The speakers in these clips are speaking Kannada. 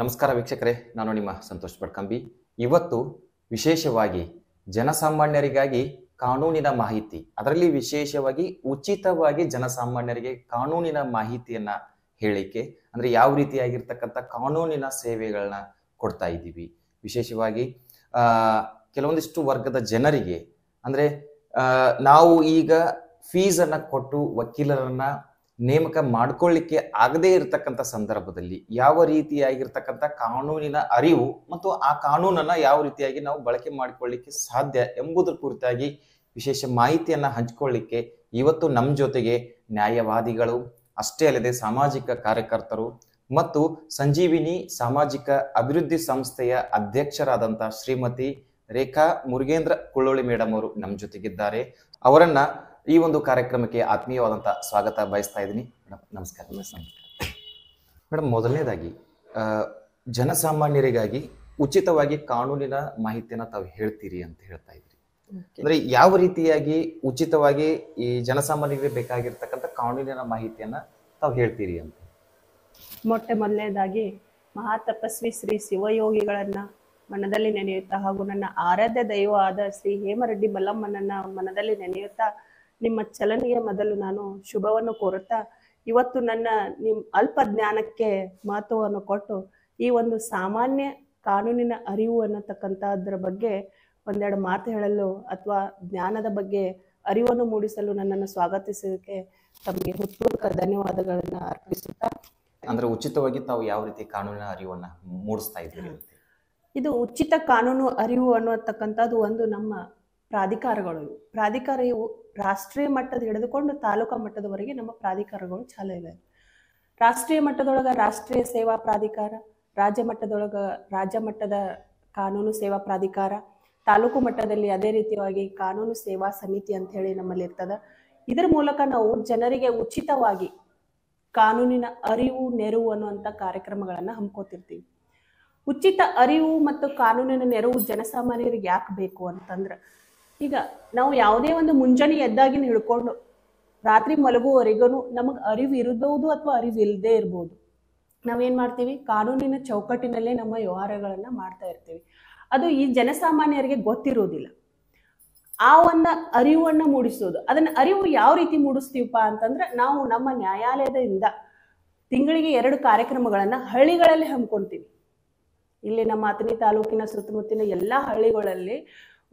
ನಮಸ್ಕಾರ ವೀಕ್ಷಕರೇ, ನಾನು ನಿಮ್ಮ ಸಂತೋಷ್ ಪಡ್ಕಂಬಿ. ಇವತ್ತು ವಿಶೇಷವಾಗಿ ಜನಸಾಮಾನ್ಯರಿಗಾಗಿ ಕಾನೂನಿನ ಮಾಹಿತಿ, ಅದರಲ್ಲಿ ವಿಶೇಷವಾಗಿ ಉಚಿತವಾಗಿ ಜನಸಾಮಾನ್ಯರಿಗೆ ಕಾನೂನಿನ ಮಾಹಿತಿಯನ್ನ ಹೇಳಿಕೆ ಅಂದ್ರೆ ಯಾವ ರೀತಿಯಾಗಿರ್ತಕ್ಕಂಥ ಕಾನೂನಿನ ಸೇವೆಗಳನ್ನ ಕೊಡ್ತಾ ಇದ್ದೀವಿ. ವಿಶೇಷವಾಗಿ ಕೆಲವೊಂದಿಷ್ಟು ವರ್ಗದ ಜನರಿಗೆ ಅಂದ್ರೆ ನಾವು ಈಗ ಫೀಸ್ ಅನ್ನ ಕೊಟ್ಟು ವಕೀಲರನ್ನ ನೇಮಕ ಮಾಡ್ಕೊಳ್ಳಿಕ್ಕೆ ಆಗದೇ ಇರತಕ್ಕಂಥ ಸಂದರ್ಭದಲ್ಲಿ ಯಾವ ರೀತಿಯಾಗಿರ್ತಕ್ಕಂಥ ಕಾನೂನಿನ ಅರಿವು ಮತ್ತು ಆ ಕಾನೂನನ್ನ ಯಾವ ರೀತಿಯಾಗಿ ನಾವು ಬಳಕೆ ಮಾಡಿಕೊಳ್ಳಿಕ್ಕೆ ಸಾಧ್ಯ ಎಂಬುದರ ಕುರಿತಾಗಿ ವಿಶೇಷ ಮಾಹಿತಿಯನ್ನ ಹಂಚಿಕೊಳ್ಳಿಕ್ಕೆ ಇವತ್ತು ನಮ್ಮ ಜೊತೆಗೆ ನ್ಯಾಯವಾದಿಗಳು, ಅಷ್ಟೇ ಅಲ್ಲದೆ ಸಾಮಾಜಿಕ ಕಾರ್ಯಕರ್ತರು ಮತ್ತು ಸಂಜೀವಿನಿ ಸಾಮಾಜಿಕ ಅಭಿವೃದ್ಧಿ ಸಂಸ್ಥೆಯ ಅಧ್ಯಕ್ಷರಾದಂಥ ಶ್ರೀಮತಿ ರೇಖಾ ಮುರುಗೇಂದ್ರ ಕುಳ್ಳೋಳಿ ಮೇಡಮ್ ಅವರು ನಮ್ಮ ಜೊತೆಗಿದ್ದಾರೆ. ಅವರನ್ನ ಈ ಒಂದು ಕಾರ್ಯಕ್ರಮಕ್ಕೆ ಆತ್ಮೀಯವಾದಂಥ ಸ್ವಾಗತ ಬಯಸ್ತಾ ಇದ್ದೀನಿ. ಮೇಡಮ್ ನಮಸ್ಕಾರ. ಮೇಡಮ್, ಮೊದಲನೇದಾಗಿ ಜನಸಾಮಾನ್ಯರಿಗಾಗಿ ಉಚಿತವಾಗಿ ಕಾನೂನಿನ ಮಾಹಿತಿಯನ್ನ ತಾವು ಹೇಳ್ತೀರಿ ಅಂತ ಹೇಳ್ತಾ ಇದ್ರಿ. ಅಂದ್ರೆ ಯಾವ ರೀತಿಯಾಗಿ ಉಚಿತವಾಗಿ ಈ ಜನಸಾಮಾನ್ಯರಿಗೆ ಬೇಕಾಗಿರ್ತಕ್ಕಂಥ ಕಾನೂನಿನ ಮಾಹಿತಿಯನ್ನ ತಾವು ಹೇಳ್ತೀರಿ ಅಂತ? ಮೊದಲನೇದಾಗಿ ಮಹಾತಪಸ್ವಿ ಶ್ರೀ ಶಿವಯೋಗಿಗಳನ್ನ ಮನದಲ್ಲಿ ನೆನೆಯುತ್ತಾ ಹಾಗೂ ನನ್ನ ಆರಾಧ್ಯ ದೈವ ಆದ ಶ್ರೀ ಹೇಮರೆಡ್ಡಿ ಮಲ್ಲಮ್ಮನನ್ನ ಮನದಲ್ಲಿ ನೆನೆಯುತ್ತಾ ನಿಮ್ಮ ಚಲನೆಗೆ ಮೊದಲು ನಾನು ಶುಭವನ್ನು ಕೋರುತ್ತಾ ಇವತ್ತು ನಿಮ್ಮ ಅಲ್ಪ ಜ್ಞಾನಕ್ಕೆ ಮಹತ್ವವನ್ನು ಕೊಟ್ಟು ಈ ಒಂದು ಸಾಮಾನ್ಯ ಕಾನೂನಿನ ಅರಿವು ಅನ್ನತಕ್ಕಂಥದ್ರ ಬಗ್ಗೆ ಒಂದೆರಡು ಮಾತು ಹೇಳಲು ಅಥವಾ ಜ್ಞಾನದ ಬಗ್ಗೆ ಅರಿವನ್ನು ಮೂಡಿಸಲು ನನ್ನನ್ನು ಸ್ವಾಗತಿಸೋದಕ್ಕೆ ತಮಗೆ ಹೃತ್ಪೂರ್ವಕ ಧನ್ಯವಾದಗಳನ್ನ ಅರ್ಪಿಸುತ್ತಾ, ಅಂದ್ರೆ ಉಚಿತವಾಗಿ ತಾವು ಯಾವ ರೀತಿ ಕಾನೂನಿನ ಅರಿವನ್ನ ಮೂಡಿಸ್ತಾ ಇದ್ದೀರಿ? ಇದು ಉಚಿತ ಕಾನೂನು ಅರಿವು ಅನ್ನತಕ್ಕಂಥದ್ದು ಒಂದು ನಮ್ಮ ಪ್ರಾಧಿಕಾರ ಇವು ರಾಷ್ಟ್ರೀಯ ಮಟ್ಟದ ಹಿಡಿದುಕೊಂಡು ತಾಲೂಕಾ ಮಟ್ಟದವರೆಗೆ ನಮ್ಮ ಪ್ರಾಧಿಕಾರಗಳು ಚಾಲೂ ಇವೆ. ರಾಷ್ಟ್ರೀಯ ಮಟ್ಟದೊಳಗ ರಾಷ್ಟ್ರೀಯ ಸೇವಾ ಪ್ರಾಧಿಕಾರ, ರಾಜ್ಯ ಮಟ್ಟದೊಳಗ ರಾಜ್ಯ ಮಟ್ಟದ ಕಾನೂನು ಸೇವಾ ಪ್ರಾಧಿಕಾರ, ತಾಲೂಕು ಮಟ್ಟದಲ್ಲಿ ಅದೇ ರೀತಿಯಾಗಿ ಕಾನೂನು ಸೇವಾ ಸಮಿತಿ ಅಂತ ಹೇಳಿ ನಮ್ಮಲ್ಲಿ ಇರ್ತದ. ಇದರ ಮೂಲಕ ನಾವು ಜನರಿಗೆ ಉಚಿತವಾಗಿ ಕಾನೂನಿನ ಅರಿವು ನೆರವು ಅನ್ನುವಂಥ ಕಾರ್ಯಕ್ರಮಗಳನ್ನು ಹಮ್ಮಿಕೊತಿರ್ತೀವಿ. ಉಚಿತ ಅರಿವು ಮತ್ತು ಕಾನೂನಿನ ನೆರವು ಜನಸಾಮಾನ್ಯರಿಗೆ ಯಾಕೆ ಬೇಕು ಅಂತಂದ್ರೆ, ಈಗ ನಾವು ಯಾವುದೇ ಒಂದು ಮುಂಜಾನೆ ಎದ್ದಾಗಿನ ಹಿಡ್ಕೊಂಡು ರಾತ್ರಿ ಮಲಗುವವರೆಗೂ ನಮಗೆ ಅರಿವು ಇರಬಹುದು ಅಥವಾ ಅರಿವು ಇಲ್ಲದೆ ಇರ್ಬೋದು. ನಾವೇನ್ ಮಾಡ್ತೀವಿ, ಕಾನೂನಿನ ಚೌಕಟ್ಟಿನಲ್ಲೇ ನಮ್ಮ ವ್ಯವಹಾರಗಳನ್ನ ಮಾಡ್ತಾ ಇರ್ತೀವಿ. ಅದು ಈ ಜನಸಾಮಾನ್ಯರಿಗೆ ಗೊತ್ತಿರೋದಿಲ್ಲ. ಆ ಒಂದು ಅರಿವನ್ನ ಮೂಡಿಸೋದು, ಅದನ್ನ ಅರಿವು ಯಾವ ರೀತಿ ಮೂಡಿಸ್ತೀವಪ್ಪ ಅಂತಂದ್ರೆ, ನಾವು ನಮ್ಮ ನ್ಯಾಯಾಲಯದಿಂದ ತಿಂಗಳಿಗೆ 2 ಕಾರ್ಯಕ್ರಮಗಳನ್ನ ಹಳ್ಳಿಗಳಲ್ಲಿ ಹಮ್ಮಿಕೊಳ್ತೀವಿ. ಇಲ್ಲಿ ನಮ್ಮ ಅಥಣಿ ತಾಲೂಕಿನ ಸುತ್ತಮುತ್ತಲಿನ ಎಲ್ಲ ಹಳ್ಳಿಗಳಲ್ಲಿ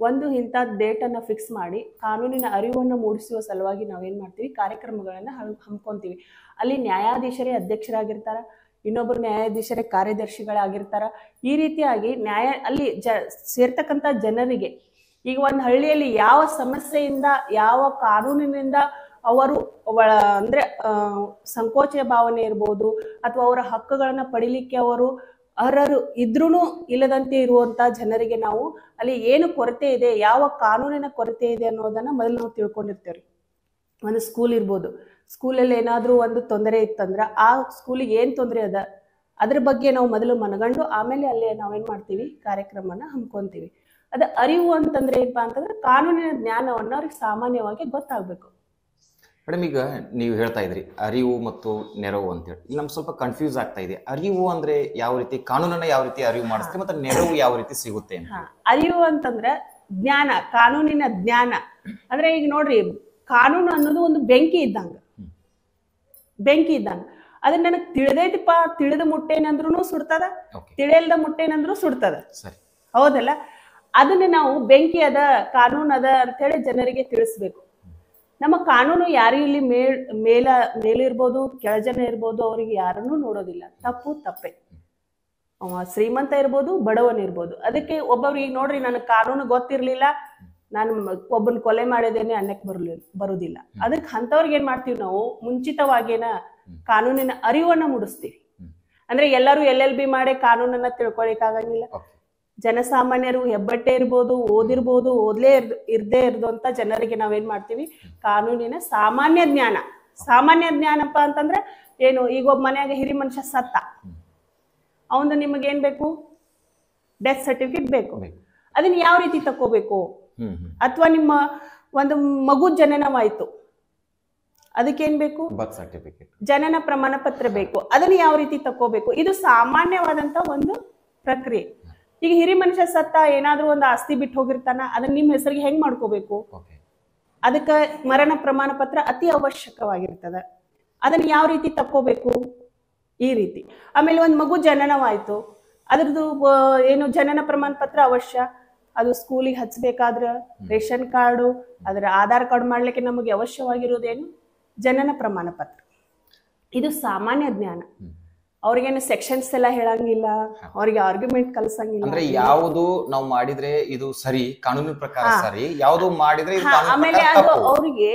ಒಂದು ಇಂಥ ಡೇಟನ್ನು ಫಿಕ್ಸ್ ಮಾಡಿ ಕಾನೂನಿನ ಅರಿವನ್ನು ಮೂಡಿಸುವ ಸಲುವಾಗಿ ನಾವೇನು ಮಾಡ್ತೀವಿ, ಕಾರ್ಯಕ್ರಮಗಳನ್ನು ಹಮ್ಮಿಕೊತೀವಿ. ಅಲ್ಲಿ ನ್ಯಾಯಾಧೀಶರೇ ಅಧ್ಯಕ್ಷರಾಗಿರ್ತಾರ, ಇನ್ನೊಬ್ಬರು ನ್ಯಾಯಾಧೀಶರೇ ಕಾರ್ಯದರ್ಶಿಗಳಾಗಿರ್ತಾರ. ಈ ರೀತಿಯಾಗಿ ಅಲ್ಲಿ ಸೇರ್ತಕ್ಕಂಥ ಜನರಿಗೆ ಈಗ ಒಂದು ಹಳ್ಳಿಯಲ್ಲಿ ಯಾವ ಸಮಸ್ಯೆಯಿಂದ ಯಾವ ಕಾನೂನಿನಿಂದ ಅವರು ಅಂದ್ರೆ ಸಂಕೋಚ ಭಾವನೆ ಇರ್ಬೋದು ಅಥವಾ ಅವರ ಹಕ್ಕುಗಳನ್ನ ಪಡಿಲಿಕ್ಕೆ ಅವರು ಅರ್ಹರು ಇದ್ರೂ ಇಲ್ಲದಂತೆ ಇರುವಂತ ಜನರಿಗೆ ನಾವು ಅಲ್ಲಿ ಏನು ಕೊರತೆ ಇದೆ, ಯಾವ ಕಾನೂನಿನ ಕೊರತೆ ಇದೆ ಅನ್ನೋದನ್ನ ಮೊದಲು ನಾವು ತಿಳ್ಕೊಂಡಿರ್ತೇವ್ರಿ. ಒಂದು ಸ್ಕೂಲ್ ಇರ್ಬೋದು, ಸ್ಕೂಲಲ್ಲಿ ಏನಾದ್ರೂ ಒಂದು ತೊಂದರೆ ಇತ್ತಂದ್ರ ಆ ಸ್ಕೂಲಿಗೆ ಏನ್ ತೊಂದರೆ ಅದ ಅದ್ರ ಬಗ್ಗೆ ನಾವು ಮೊದಲು ಮನಗಂಡು ಆಮೇಲೆ ಅಲ್ಲಿ ನಾವೇನ್ ಮಾಡ್ತೀವಿ, ಕಾರ್ಯಕ್ರಮನ ಹಮ್ಮಿಕೊಂತೀವಿ. ಅದು ಅರಿವು ಅಂತಂದ್ರೆ ಏನಪ್ಪಾ ಅಂತಂದ್ರೆ ಕಾನೂನಿನ ಜ್ಞಾನವನ್ನ ಅವ್ರಿಗೆ ಸಾಮಾನ್ಯವಾಗಿ ಗೊತ್ತಾಗ್ಬೇಕು. ಮೇಡಮ್, ಈಗ ನೀವು ಹೇಳ್ತಾ ಇದ್ರಿ ಅರಿವು ಮತ್ತು ನೆರವು ಅಂತೇಳಿ, ಇಲ್ಲಿ ನಮ್ಗೆ ಸ್ವಲ್ಪ ಕನ್ಫ್ಯೂಸ್ ಆಗ್ತಾ ಇದೆ. ಅರಿವು ಅಂದ್ರೆ ಯಾವ ರೀತಿ, ಕಾನೂನನ್ನ ಯಾವ ರೀತಿ ಅರಿವು ಮಾಡಿಸ್ತೀವಿ, ಮತ್ತೆ ನೆರವು ಯಾವ ರೀತಿ ಸಿಗುತ್ತೆ? ಅರಿವು ಅಂತಂದ್ರೆ ಜ್ಞಾನ, ಕಾನೂನಿನ ಜ್ಞಾನ ಅಂದ್ರೆ ಈಗ ನೋಡ್ರಿ, ಕಾನೂನು ಅನ್ನೋದು ಒಂದು ಬೆಂಕಿ ಇದ್ದಂಗ. ಅದನ್ನ ನನಗೆ ತಿಳಿದೈತಿಪ್ಪ, ತಿಳಿದ ಮುಟ್ಟೇನಂದ್ರೂ ಸುಡ್ತದ, ತಿಳಿಯಲ್ದ ಮುಟ್ಟೇನಂದ್ರೂ ಸುಡ್ತದ, ಹೌದಲ್ಲ? ಅದನ್ನ ನಾವು ಬೆಂಕಿ ಅದ, ಕಾನೂನು ಅದ ಅಂತೇಳಿ ಜನರಿಗೆ ತಿಳಿಸ್ಬೇಕು. ನಮ್ಮ ಕಾನೂನು ಯಾರು ಇಲ್ಲಿ ಮೇಲಿರ್ಬೋದು, ಕೆಳಜನ ಇರ್ಬೋದು, ಅವ್ರಿಗೆ ಯಾರನ್ನೂ ನೋಡೋದಿಲ್ಲ. ತಪ್ಪೇ. ಶ್ರೀಮಂತ ಇರ್ಬೋದು, ಬಡವನ್ ಇರ್ಬೋದು. ಅದಕ್ಕೆ ಒಬ್ಬರು ಈಗ ನೋಡ್ರಿ, ನನಗೆ ಕಾನೂನು ಗೊತ್ತಿರ್ಲಿಲ್ಲ, ನಾನು ಒಬ್ಬನ ಕೊಲೆ ಮಾಡಿದ್ದೇನೆ ಅನ್ನಕ್ಕೆ ಬರುದಿಲ್ಲ. ಅದಕ್ಕೆ ಅಂಥವ್ರಿಗೆ ಏನ್ ಮಾಡ್ತೀವಿ, ನಾವು ಮುಂಚಿತವಾಗೇನ ಕಾನೂನಿನ ಅರಿವನ್ನ ಮೂಡಿಸ್ತೀವಿ. ಅಂದ್ರೆ ಎಲ್ಲರೂ LLB ಮಾಡಿ ಕಾನೂನನ್ನ ತಿಳ್ಕೊಳಿಕ್ಕಾಗಂಗಿಲ್ಲ. ಜನಸಾಮಾನ್ಯರು ಹೆಬ್ಬಟ್ಟೆ ಇರ್ಬೋದು, ಓದಿರ್ಬೋದು, ಇರ್ದೇ ಇರ್ದಂತ ಜನರಿಗೆ ನಾವೇನ್ ಮಾಡ್ತೀವಿ, ಕಾನೂನಿನ ಸಾಮಾನ್ಯ ಜ್ಞಾನಪ್ಪ ಅಂತಂದ್ರೆ ಏನು, ಈಗ ಒಬ್ಬ ಮನ್ಯಾಗ ಹಿರಿ ಮನುಷ್ಯ ಸತ್ತ, ಅವನು ನಿಮಗೇನ್ ಬೇಕು, ಡೆತ್ ಸರ್ಟಿಫಿಕೇಟ್ ಬೇಕು. ಅದನ್ನ ಯಾವ ರೀತಿ ತಕೋಬೇಕು, ಅಥವಾ ನಿಮ್ಮ ಒಂದು ಮಗು ಜನನವಾಯ್ತು, ಅದಕ್ಕೇನ್ ಬೇಕು? ಬರ್ತ್ ಸರ್ಟಿಫಿಕೇಟ್, ಜನನ ಪ್ರಮಾಣ ಪತ್ರ ಬೇಕು. ಅದನ್ನ ಯಾವ ರೀತಿ ತಕೋಬೇಕು? ಇದು ಸಾಮಾನ್ಯವಾದಂತ ಒಂದು ಪ್ರಕ್ರಿಯೆ. ಈಗ ಹಿರಿ ಮನುಷ್ಯ ಸತ್ತ ಏನಾದ್ರೂ ಒಂದು ಆಸ್ತಿ ಬಿಟ್ಟು ಹೋಗಿರ್ತಾನ, ಅದನ್ನ ನಿಮ್ಮ ಹೆಸರಿಗೆ ಹೆಂಗ್ ಮಾಡ್ಕೋಬೇಕು? ಅದಕ್ಕ ಮರಣ ಪ್ರಮಾಣ ಪತ್ರ ಅತಿ ಅವಶ್ಯಕವಾಗಿರ್ತದ. ಅದನ್ನ ಯಾವ ರೀತಿ ತಕ್ಕೋಬೇಕು? ಈ ರೀತಿ. ಆಮೇಲೆ ಒಂದ್ ಮಗು ಜನನವಾಯ್ತು, ಅದ್ರದ್ದು ಏನು ಜನನ ಪ್ರಮಾಣ ಪತ್ರ ಅವಶ್ಯ. ಅದು ಸ್ಕೂಲಿಗೆ ಹಚ್ಬೇಕಾದ್ರ ರೇಷನ್ ಕಾರ್ಡು, ಅದರ ಆಧಾರ್ ಕಾರ್ಡ್ ಮಾಡ್ಲಿಕ್ಕೆ ನಮಗೆ ಅವಶ್ಯವಾಗಿರೋದೇನು? ಜನನ ಪ್ರಮಾಣ ಪತ್ರ. ಇದು ಸಾಮಾನ್ಯ ಜ್ಞಾನ. ಅವ್ರಿಗೇನು ಸೆಕ್ಷನ್ಸ್ ಎಲ್ಲ ಹೇಳಂಗಿಲ್ಲ, ಅವ್ರಿಗೆ ಆರ್ಗ್ಯುಮೆಂಟ್ ಕಲ್ಸಂಗಿಲ್ಲ. ಅಂದ್ರೆ ಯಾವುದು ನಾವು ಮಾಡಿದ್ರೆ ಇದು ಸರಿ, ಕಾನೂನಿನ ಪ್ರಕಾರ ಸರಿ, ಯಾವುದು ಮಾಡಿದ್ರೆ ಆಮೇಲೆ ಅದು ಅವ್ರಿಗೆ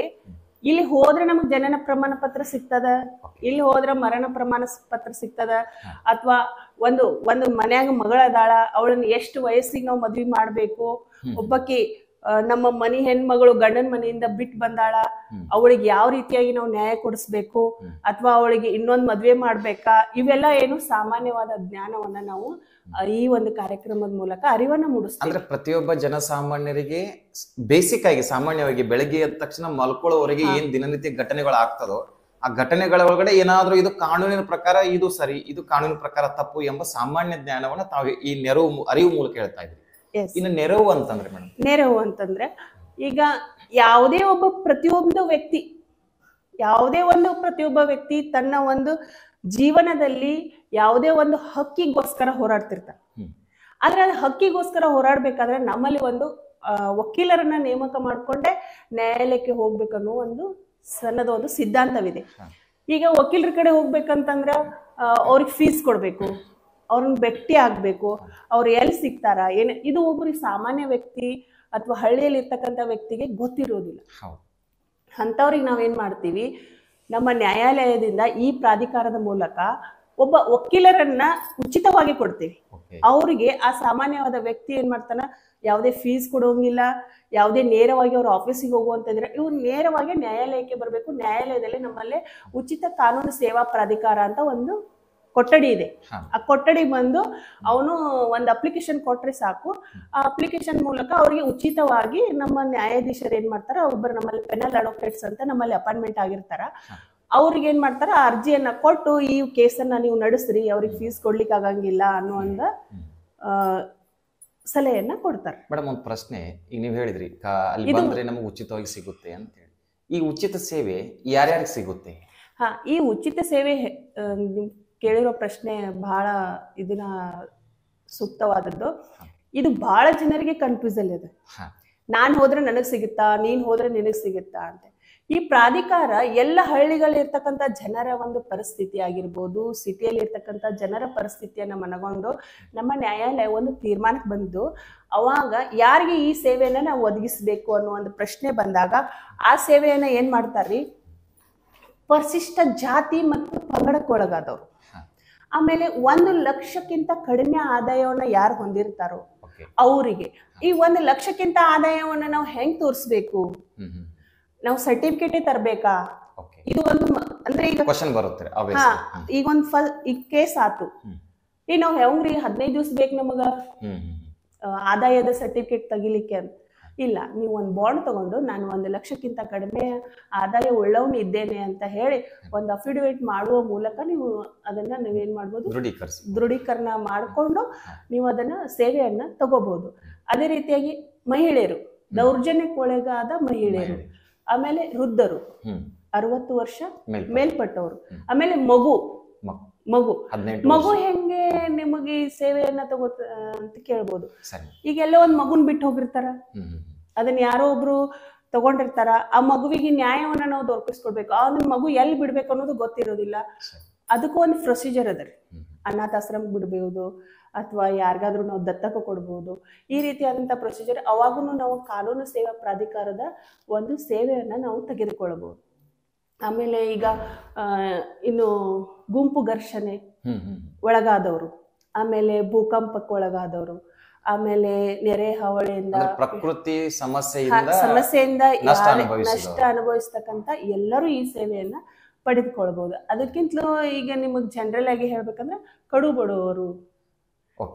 ಇಲ್ಲಿ ಹೋದ್ರೆ ನಮಗ್ ಜನನ ಪ್ರಮಾಣ ಪತ್ರ ಸಿಗ್ತದ, ಇಲ್ಲಿ ಹೋದ್ರ ಮರಣ ಪ್ರಮಾಣ ಪತ್ರ ಸಿಗ್ತದ. ಅಥವಾ ಒಂದು ಮನ್ಯಾಗ ಮಗಳದಾಳ, ಅವಳನ್ನ ಎಷ್ಟು ವಯಸ್ಸಿಗೆ ನಾವು ಮದ್ವಿ ಮಾಡ್ಬೇಕು, ಒಬ್ಬಕಿ ನಮ್ಮ ಮನಿ ಹೆಣ್ಮಗಳು ಗಂಡನ ಮನೆಯಿಂದ ಬಿಟ್ಟು ಬಂದಾಳ, ಅವಳಿಗೆ ಯಾವ ರೀತಿಯಾಗಿ ನಾವು ನ್ಯಾಯ ಕೊಡಿಸ್ಬೇಕು, ಅಥವಾ ಅವಳಿಗೆ ಇನ್ನೊಂದ್ ಮದ್ವೆ ಮಾಡ್ಬೇಕಾ, ಇವೆಲ್ಲ ಏನು ಸಾಮಾನ್ಯವಾದ ಜ್ಞಾನವನ್ನ ನಾವು ಈ ಒಂದು ಕಾರ್ಯಕ್ರಮದ ಮೂಲಕ ಅರಿವನ್ನ ಮೂಡಿಸ್ತೀವಿ. ಅಂದ್ರೆ ಪ್ರತಿಯೊಬ್ಬ ಜನಸಾಮಾನ್ಯರಿಗೆ ಬೇಸಿಕ್ ಆಗಿ ಸಾಮಾನ್ಯವಾಗಿ ಬೆಳಗ್ಗೆ ಎದ್ದ ತಕ್ಷಣ ಮಲ್ಕೊಳ್ಳೋವರೆಗೆ ಏನ್ ದಿನನಿತ್ಯ ಘಟನೆಗಳು ಆಗ್ತದೋ ಆ ಘಟನೆಗಳ ಒಳಗಡೆ ಏನಾದ್ರೂ ಇದು ಕಾನೂನಿನ ಪ್ರಕಾರ ಇದು ಸರಿ, ಇದು ಕಾನೂನಿನ ಪ್ರಕಾರ ತಪ್ಪು ಎಂಬ ಸಾಮಾನ್ಯ ಜ್ಞಾನವನ್ನ ತಾವು ಈ ಅರಿವು ಮೂಲಕ ಹೇಳ್ತಾ ಇದ್ರಿ. ಇನ್ನು ನೆರವು ಅಂತಂದ್ರೆ ಮೇಡಮ್, ನೆರವು ಅಂತಂದ್ರೆ ಈಗ ಯಾವುದೇ ಪ್ರತಿಯೊಬ್ಬ ವ್ಯಕ್ತಿ ತನ್ನ ಒಂದು ಜೀವನದಲ್ಲಿ ಯಾವುದೇ ಒಂದು ಹಕ್ಕಿಗೋಸ್ಕರ ಹೋರಾಡ್ತಿರ್ತಾರೆ. ಆದ್ರೆ ಅದು ಹಕ್ಕಿಗೋಸ್ಕರ ಹೋರಾಡ್ಬೇಕಾದ್ರೆ ನಮ್ಮಲ್ಲಿ ಒಂದು ವಕೀಲರನ್ನ ನೇಮಕ ಮಾಡ್ಕೊಂಡೆ ನ್ಯಾಯಾಲಯಕ್ಕೆ ಹೋಗ್ಬೇಕನ್ನೋ ಒಂದು ಸಣ್ಣದ ಒಂದು ಸಿದ್ಧಾಂತವಿದೆ. ಈಗ ವಕೀಲರ ಕಡೆ ಹೋಗ್ಬೇಕಂತಂದ್ರ ಅವ್ರಿಗೆ ಫೀಸ್ ಕೊಡ್ಬೇಕು, ಅವ್ರನ್ನ ಭೇಟಿ ಆಗ್ಬೇಕು, ಅವ್ರು ಎಲ್ಲಿ ಸಿಗ್ತಾರ ಏನ್, ಇದು ಒಬ್ಬರಿಗೆ ಸಾಮಾನ್ಯ ವ್ಯಕ್ತಿ ಅಥವಾ ಹಳ್ಳಿಯಲ್ಲಿ ಇರ್ತಕ್ಕಂಥ ವ್ಯಕ್ತಿಗೆ ಗೊತ್ತಿರೋದಿಲ್ಲ. ಅಂತವ್ರಿಗೆ ನಾವೇನ್ ಮಾಡ್ತೀವಿ, ನಮ್ಮ ನ್ಯಾಯಾಲಯದಿಂದ ಈ ಪ್ರಾಧಿಕಾರದ ಮೂಲಕ ಒಬ್ಬ ವಕೀಲರನ್ನ ಉಚಿತವಾಗಿ ಕೊಡ್ತೀವಿ. ಅವ್ರಿಗೆ ಆ ಸಾಮಾನ್ಯವಾದ ವ್ಯಕ್ತಿ ಏನ್ ಮಾಡ್ತಾನ, ಯಾವುದೇ ಫೀಸ್ ಕೊಡೋಂಗಿಲ್ಲ, ಯಾವುದೇ ನೇರವಾಗಿ ಅವ್ರ ಆಫೀಸಿಗೆ ಹೋಗುವಂತಂದ್ರೆ ಇವ್ರು ನೇರವಾಗಿ ನ್ಯಾಯಾಲಯಕ್ಕೆ ಬರಬೇಕು. ನ್ಯಾಯಾಲಯದಲ್ಲಿ ನಮ್ಮಲ್ಲಿ ಉಚಿತ ಕಾನೂನು ಸೇವಾ ಪ್ರಾಧಿಕಾರ ಅಂತ ಒಂದು ಕೊಠಡಿ ಇದೆ. ಆ ಕೊಠಡಿ ಬಂದು ಅವನು ಒಂದು ಅಪ್ಲಿಕೇಶನ್ ಕೊಟ್ರೆ ಸಾಕು. ಆ ಅಪ್ಲಿಕೇಶನ್ ಮೂಲಕ ಅವರಿಗೆ ಉಚಿತವಾಗಿ ನಮ್ಮ ನ್ಯಾಯಾಧೀಶರು ಏನ್ ಮಾಡ್ತಾರ, ಒಬ್ಬರು ನಮ್ಮಲ್ಲಿ ಪೆನಲ್ ಅಡ್ವೊಕೇಟ್ಸ್ ಅಂತ ನಮ್ಮಲ್ಲಿ ಅಪಾಯಿಂಟ್ಮೆಂಟ್ ಆಗಿರ್ತಾರ, ಅವ್ರಿಗೆ ಏನ್ ಮಾಡ್ತಾರ, ಅರ್ಜಿಯನ್ನ ಕೊಟ್ಟು ಈ ಕೇಸನ್ನ ನೀವು ನಡೆಸ್ರಿ, ಅವ್ರಿಗೆ ಫೀಸ್ ಕೊಡ್ಲಿಕ್ಕೆ ಆಗಂಗಿಲ್ಲ ಅನ್ನೋ ಒಂದು ಸಲಹೆಯನ್ನ ಕೊಡ್ತಾರೆ. ಮೇಡಮ್, ಒಂದು ಪ್ರಶ್ನೆ, ಈಗ ನೀವು ಹೇಳಿದ್ರಿ ಅಲ್ಲಿ ಬಂದ್ರೆ ನಮಗೆ ಉಚಿತವಾಗಿ ಸಿಗುತ್ತೆ ಅಂತ ಹೇಳಿ. ಈ ಉಚಿತ ಸೇವೆ ಯಾರ್ಯಾರಿಗೆ ಸಿಗುತ್ತೆ? ಈ ಉಚಿತ ಸೇವೆ ಕೇಳಿರೋ ಪ್ರಶ್ನೆ ಬಹಳ ಇದನ್ನ ಸೂಕ್ತವಾದದ್ದು. ಇದು ಬಹಳ ಜನರಿಗೆ ಕನ್ಫ್ಯೂಸನ್ ಇದೆ. ನಾನ್ ಹೋದ್ರೆ ನನಗ್ ಸಿಗುತ್ತಾ, ನೀನ್ ಹೋದ್ರೆ ನಿನಗ್ ಸಿಗುತ್ತಾ ಅಂತ. ಈ ಪ್ರಾಧಿಕಾರ ಎಲ್ಲ ಹಳ್ಳಿಗಳಿರ್ತಕ್ಕಂಥ ಜನರ ಒಂದು ಪರಿಸ್ಥಿತಿ ಆಗಿರ್ಬೋದು, ಸಿಟಿಯಲ್ಲಿ ಇರ್ತಕ್ಕಂಥ ಜನರ ಪರಿಸ್ಥಿತಿಯನ್ನ ಮನಗೊಂಡು ನಮ್ಮ ನ್ಯಾಯಾಲಯ ಒಂದು ತೀರ್ಮಾನಕ್ಕೆ ಬಂದು, ಅವಾಗ ಯಾರಿಗೆ ಈ ಸೇವೆಯನ್ನ ನಾವು ಒದಗಿಸ್ಬೇಕು ಅನ್ನೋ ಒಂದು ಪ್ರಶ್ನೆ ಬಂದಾಗ ಆ ಸೇವೆಯನ್ನ ಏನ್ ಮಾಡ್ತಾರ್ರಿ, ಪರಿಶಿಷ್ಟ ಜಾತಿ ಮತ್ತು ಪಂಗಡಕ್ಕೆ ಒಳಗಾದವ್ರು, ಆಮೇಲೆ 1 ಲಕ್ಷಕ್ಕಿಂತ ಕಡಿಮೆ ಆದಾಯವನ್ನ ಯಾರು ಹೊಂದಿರ್ತಾರೋ ಅವರಿಗೆ. ಈ 1 ಲಕ್ಷಕ್ಕಿಂತ ಆದಾಯವನ್ನ ನಾವು ಹೆಂಗ್ ತೋರಿಸ್ಬೇಕು? ನಾವು ಸರ್ಟಿಫಿಕೇಟ್ ತರಬೇಕಾ? ಇದು ಒಂದು ಅಂದ್ರೆ ಈಗ ಕ್ವಶನ್ ಬರುತ್ತೆ. ಈಗ ಈಗ ಕೇಸ್ ಆತು, ಈಗ ನಾವ್ ಹೆಂಗ್ರಿ 15 ದಿವಸ ಬೇಕು ನಮಗ ಆದಾಯದ ಸರ್ಟಿಫಿಕೇಟ್ ತೆಗಿಲಿಕ್ಕೆ ಅಂತ. ಇಲ್ಲ, ನೀವು ಒಂದು ಬಾಂಡ್ ತಗೊಂಡು ನಾನು 1 ಲಕ್ಷಕ್ಕಿಂತ ಕಡಿಮೆ ಆದಾಯ ಉಳ್ಳವನು ಇದ್ದೇನೆ ಅಂತ ಹೇಳಿ ಒಂದು ಅಫಿಡವಿಟ್ ಮಾಡುವ ಮೂಲಕ ನೀವು ಅದನ್ನ ನೀವೇನ್ ಮಾಡ್ಬೋದು, ದೃಢೀಕರಣ ಮಾಡಿಕೊಂಡು ನೀವು ಅದನ್ನ ಸೇವೆಯನ್ನ ತಗೋಬಹುದು. ಅದೇ ರೀತಿಯಾಗಿ ಮಹಿಳೆಯರು, ದೌರ್ಜನ್ಯಕ್ಕೊಳಗಾದ ಮಹಿಳೆಯರು, ಆಮೇಲೆ ವೃದ್ಧರು, 60 ವರ್ಷ ಮೇಲ್ಪಟ್ಟವರು, ಆಮೇಲೆ ಮಗು ಹೆಂಗೆ ನಿಮಗೆ ಈ ಸೇವೆಯನ್ನ ತಗೋತ ಅಂತ ಕೇಳ್ಬೋದು. ಈಗೆಲ್ಲ ಒಂದ್ ಮಗುನ್ ಬಿಟ್ಟು ಹೋಗಿರ್ತಾರ, ಅದನ್ನ ಯಾರೋ ಒಬ್ರು ತಗೊಂಡಿರ್ತಾರ, ಆ ಮಗುವಿಗೆ ನ್ಯಾಯವನ್ನ ನಾವು ದೊರಕಿಸ್ಕೊಡ್ಬೇಕು. ಆ ಮಗು ಎಲ್ಲಿ ಬಿಡ್ಬೇಕು ಅನ್ನೋದು ಗೊತ್ತಿರೋದಿಲ್ಲ. ಅದಕ್ಕೂ ಒಂದು ಪ್ರೊಸೀಜರ್ ಅದ ರೀ. ಅನಾಥಾಶ್ರಮ ಬಿಡ್ಬೋದು, ಅಥವಾ ಯಾರಿಗಾದ್ರೂ ನಾವು ದತ್ತಕ ಕೊಡ್ಬೋದು. ಈ ರೀತಿಯಾದಂಥ ಪ್ರೊಸೀಜರ್ ಅವಾಗೂ ನಾವು ಕಾನೂನು ಸೇವಾ ಪ್ರಾಧಿಕಾರದ ಒಂದು ಸೇವೆಯನ್ನ ನಾವು ತೆಗೆದುಕೊಳ್ಳಬಹುದು. ಆಮೇಲೆ ಈಗ ಇನ್ನು ಗುಂಪು ಘರ್ಷಣೆ ಒಳಗಾದವರು, ಆಮೇಲೆ ಭೂಕಂಪಕ್ಕೆ ಒಳಗಾದವರು, ಆಮೇಲೆ ನೆರೆ ಹಾವಳಿಯಿಂದ, ಪ್ರಕೃತಿ ಸಮಸ್ಯೆಯಿಂದ ನಷ್ಟ ಅನುಭವಿಸ್ತಕ್ಕಂಥ ಎಲ್ಲರೂ ಈ ಸೇವೆಯನ್ನ ಪಡೆದುಕೊಳ್ಬಹುದು. ಅದಕ್ಕಿಂತಲೂ ಈಗ ನಿಮಗ್ ಜನರಲ್ ಆಗಿ ಹೇಳ್ಬೇಕಂದ್ರೆ ಕಡು ಬಡವರು,